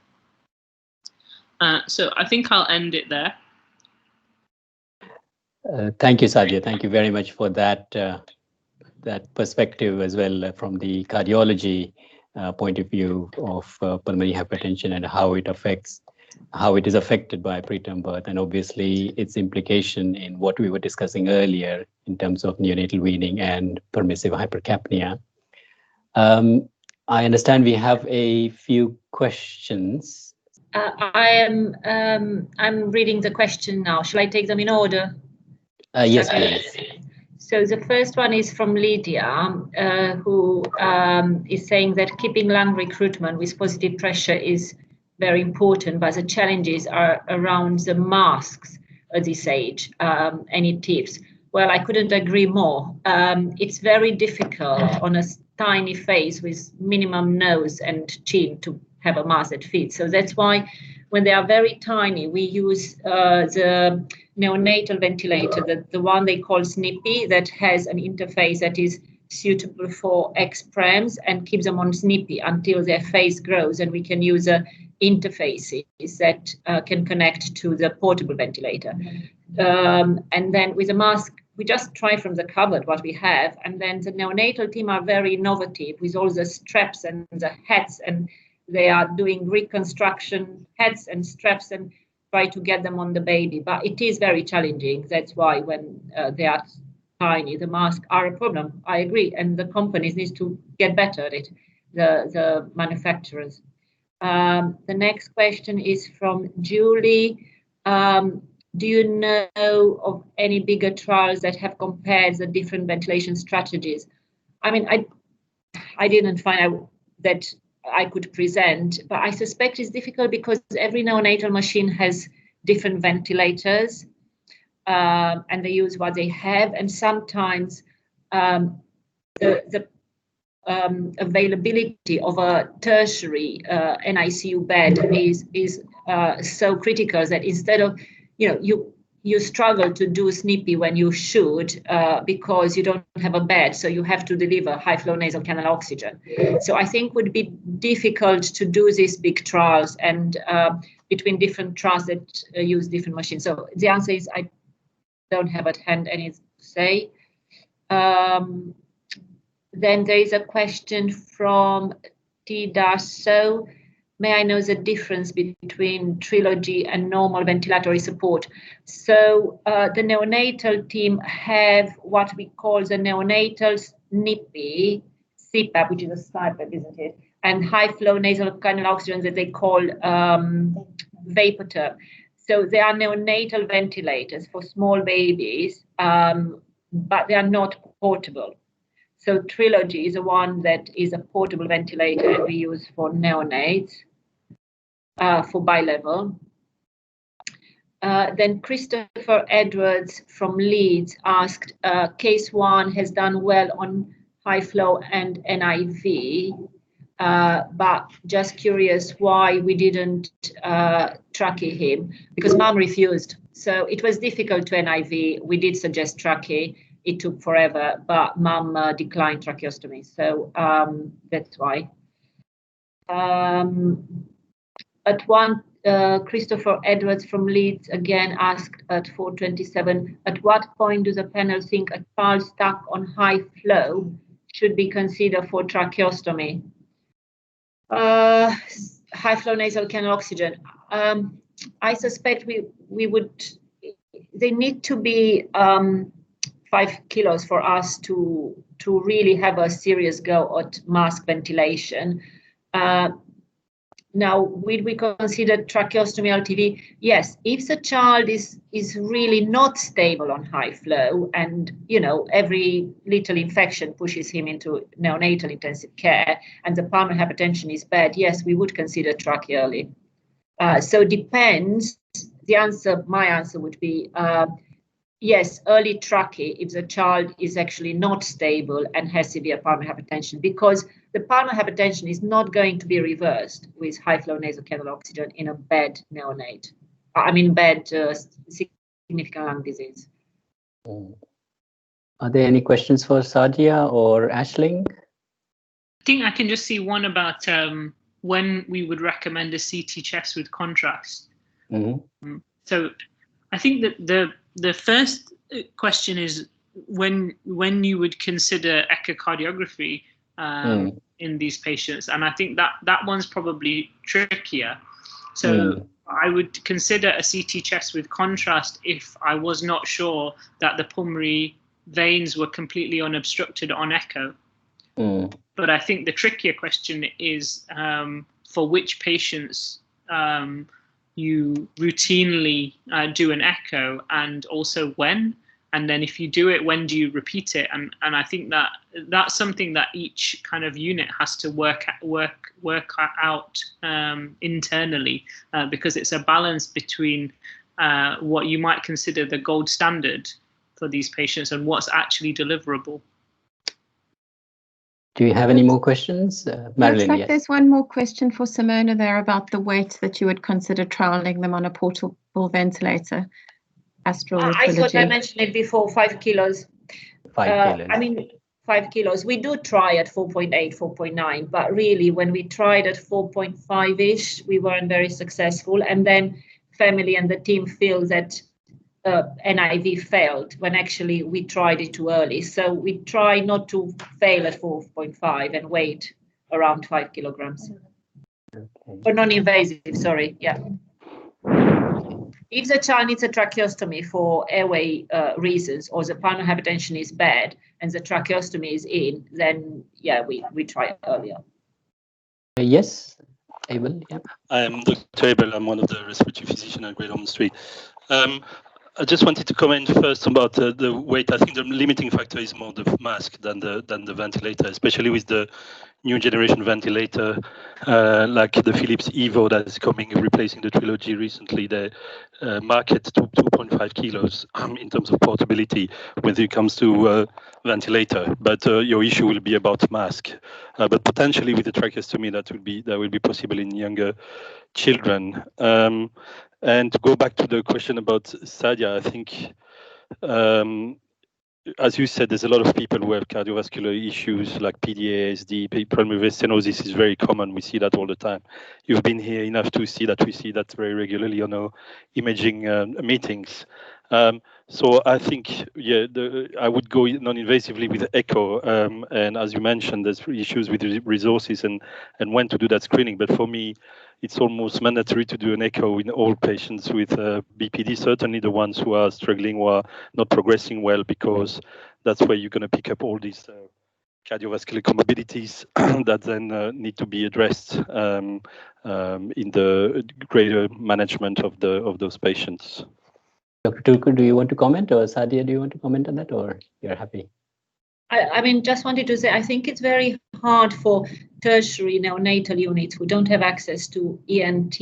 So I think I'll end it there. Thank you, Sadia. Thank you very much for that that perspective as well from the cardiology point of view of pulmonary hypertension and how it is affected by preterm birth, and obviously its implication in what we were discussing earlier in terms of neonatal weaning and permissive hypercapnia. I understand we have a few questions. I'm reading the question now. Shall I take them in order? Yes, please. So the first one is from Lydia, who is saying that keeping lung recruitment with positive pressure is very important, but the challenges are around the masks at this age. Any tips? Well, I couldn't agree more. It's very difficult on a tiny face with minimum nose and chin to have a mask that fits. So that's why when they are very tiny, we use the neonatal ventilator, the one they call Snippy, that has an interface that is suitable for ex-prems and keeps them on Snippy until their face grows, and we can use interfaces that can connect to the portable ventilator. And then with a mask, we just try from the cupboard what we have, and then the neonatal team are very innovative with all the straps and the hats, and they are doing reconstruction hats and straps and try to get them on the baby. But it is very challenging. That's why when they are tiny, the masks are a problem. I agree, and the companies need to get better at it, the manufacturers. The next question is from Julie. Do you know of any bigger trials that have compared the different ventilation strategies? I mean, I didn't find out that I could present, but I suspect it's difficult because every neonatal machine has different ventilators, and they use what they have, and sometimes the availability of a tertiary NICU bed is so critical that instead of, you struggle to do Snippy when you should because you don't have a bed, so you have to deliver high flow nasal canal oxygen. So I think would be difficult to do these big trials and between different trials that use different machines. So the answer is I don't have at hand any to say. Then there is a question from Tida. So may I know the difference between Trilogy and normal ventilatory support? So the neonatal team have what we call the neonatal SNPI, CPAP, which is a CPAP, isn't it? And high flow nasal canal oxygen that they call Vapotherm. So they are neonatal ventilators for small babies, but they are not portable. So Trilogy is the one that is a portable ventilator that we use for neonates. For bilevel. Then Christopher Edwards from Leeds asked, case 1 has done well on high flow and NIV, but just curious why we didn't trachea him, because mom refused. So it was difficult to NIV. We did suggest trachea. It took forever, but mom declined tracheostomy. So that's why. At one, Christopher Edwards from Leeds again asked at 4:27, at what point does the panel think a child stuck on high flow should be considered for tracheostomy? High flow nasal canal oxygen. I suspect we would, they need to be 5 kilos for us to really have a serious go at mask ventilation. Now, would we consider tracheostomy LTV? Yes, if the child is really not stable on high flow and, every little infection pushes him into neonatal intensive care and the pulmonary hypertension is bad, yes, we would consider trachea early. So depends. My answer would be yes, early trachea if the child is actually not stable and has severe pulmonary hypertension, because the pulmonary hypertension is not going to be reversed with high flow nasal canal oxygen in a bad neonate. Bad significant lung disease. Are there any questions for Sadia or Aisling? I think I can just see one about when we would recommend a CT chest with contrast. Mm-hmm. So I think that the first question is when you would consider echocardiography in these patients, and I think that one's probably trickier. So I would consider a CT chest with contrast if I was not sure that the pulmonary veins were completely unobstructed on echo. But I think the trickier question is for which patients you routinely do an echo, and also when. And then if you do it, when do you repeat it? And I think that that's something that each kind of unit has to work out internally, because it's a balance between what you might consider the gold standard for these patients and what's actually deliverable. Do you have any more questions? Marilyn, Looks like yes. there's one more question for Simona there about the weight that you would consider trialing them on a portable ventilator. Astral I thought I trilogy. mentioned it before, 5 kilos. 5 kilos. I mean, 5 kilos. We do try at 4.8, 4.9, but really when we tried at 4.5-ish, we weren't very successful. And then family and the team feel that NIV failed when actually we tried it too early. So we try not to fail at 4.5 and wait around 5 kilograms. Okay. For non-invasive, sorry, yeah. If the child needs a tracheostomy for airway reasons, or the pulmonary hypertension is bad and the tracheostomy is in, then yeah, we try earlier. Yes, Abel, yeah. I'm Dr. Abel. I'm one of the respiratory physicians at Great Ormond Street. I just wanted to comment first about the weight. I think the limiting factor is more the mask than the ventilator, especially with the new generation ventilator like the Phillips Evo that is coming, replacing the Trilogy recently. They market to 2.5 kilos in terms of portability when it comes to ventilator. But your issue will be about mask. But potentially with the tracheostomy, that will be possible in younger children. And to go back to the question about Sadia, I think, as you said, there's a lot of people who have cardiovascular issues like PDA, ASD, pulmonary stenosis is very common. We see that all the time. You've been here enough to see that. We see that very regularly on our imaging meetings. So I think, yeah, I would go non-invasively with echo. And as you mentioned, there's issues with resources and when to do that screening. But for me, it's almost mandatory to do an echo in all patients with BPD, certainly the ones who are struggling or not progressing well, because that's where you're going to pick up all these cardiovascular comorbidities that then need to be addressed in the greater management of those patients. Dr. Turcu, do you want to comment, or Sadia, do you want to comment on that, or you're happy? I mean, just wanted to say, I think it's very hard for tertiary neonatal units who don't have access to ENT,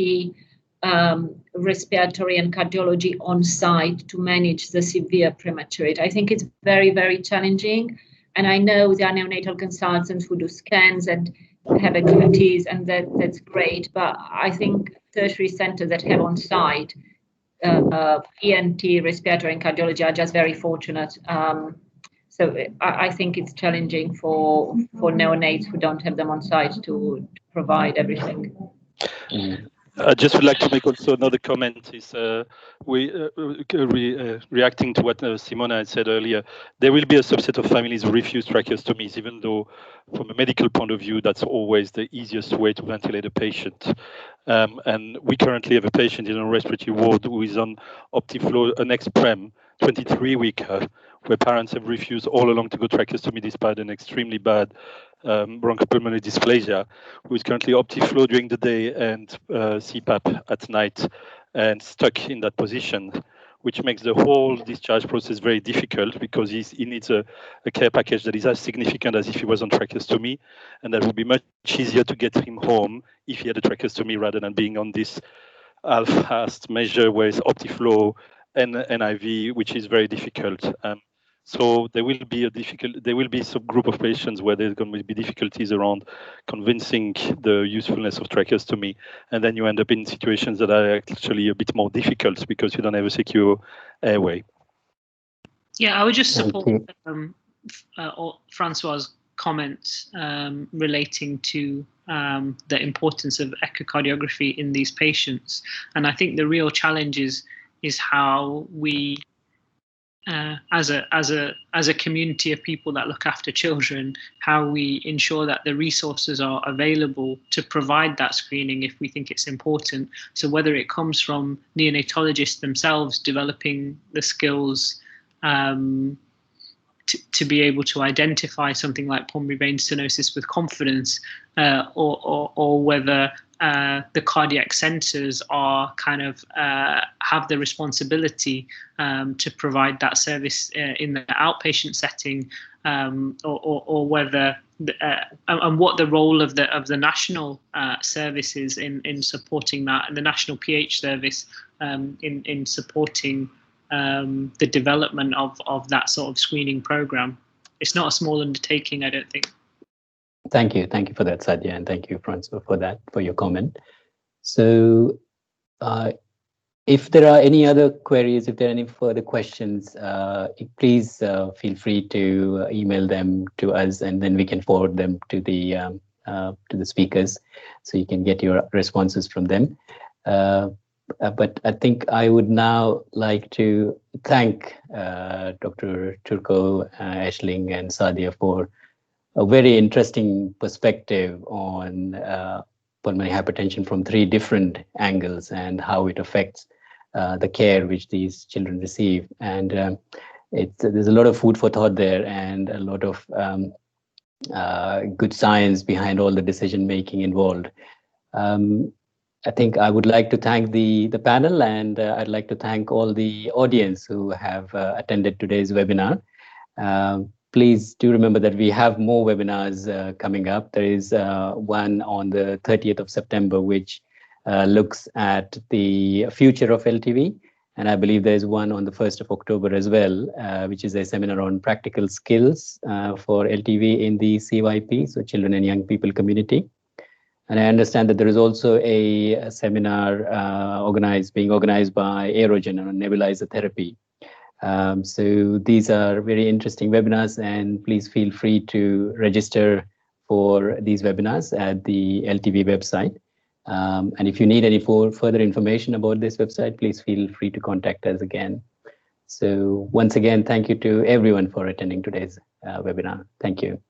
respiratory and cardiology on site to manage the severe prematurity. I think it's very, very challenging. And I know there are neonatal consultants who do scans and have activities, and that's great. But I think tertiary centers that have on site ENT, respiratory and cardiology are just very fortunate. So I think it's challenging for neonates who don't have them on site to provide everything. I just would like to make also another comment. Is reacting to what Simona had said earlier. There will be a subset of families who refuse tracheostomies, even though from a medical point of view, that's always the easiest way to ventilate a patient. And we currently have a patient in a respiratory ward who is on Optiflow, an ex-prem, 23-weeker, where parents have refused all along to go tracheostomy despite an extremely bad bronchopulmonary dysplasia, who is currently Optiflow during the day and CPAP at night, and stuck in that position, which makes the whole discharge process very difficult, because he needs a care package that is as significant as if he was on tracheostomy, and that would be much easier to get him home if he had a tracheostomy rather than being on this half-fast measure where it's Optiflow and NIV, which is very difficult. So there will be some group of patients where there's going to be difficulties around convincing the usefulness of tracheostomy, and then you end up in situations that are actually a bit more difficult because you don't have a secure airway. Yeah, I would just support Francois' comments relating to the importance of echocardiography in these patients, and I think the real challenge is how we as a community of people that look after children, how we ensure that the resources are available to provide that screening if we think it's important. So whether it comes from neonatologists themselves developing the skills to be able to identify something like pulmonary vein stenosis with confidence, or whether the cardiac centres are kind of have the responsibility to provide that service in the outpatient setting, or whether and what the role of the national service is in supporting that, and the national PH service in supporting the development of that sort of screening program. It's not a small undertaking, I don't think. Thank you for that, Sadia, and thank you, Francois, for your comment. So, if there are any other queries, if there are any further questions, please feel free to email them to us, and then we can forward them to the speakers, so you can get your responses from them. But I think I would now like to thank Dr. Turcu, Aisling, and Sadia for a very interesting perspective on pulmonary hypertension from 3 different angles and how it affects the care which these children receive. And there's a lot of food for thought there, and a lot of good science behind all the decision making involved. I think I would like to thank the panel, and I'd like to thank all the audience who have attended today's webinar. Please do remember that we have more webinars coming up. There is one on the 30th of September, which looks at the future of LTV. And I believe there's one on the 1st of October as well, which is a seminar on practical skills for LTV in the CYP, so children and young people community. And I understand that there is also a seminar being organized by Aerogen on nebulizer therapy. So these are very interesting webinars, and please feel free to register for these webinars at the LTV website. And if you need any further information about this website, please feel free to contact us again. So once again, thank you to everyone for attending today's webinar. Thank you.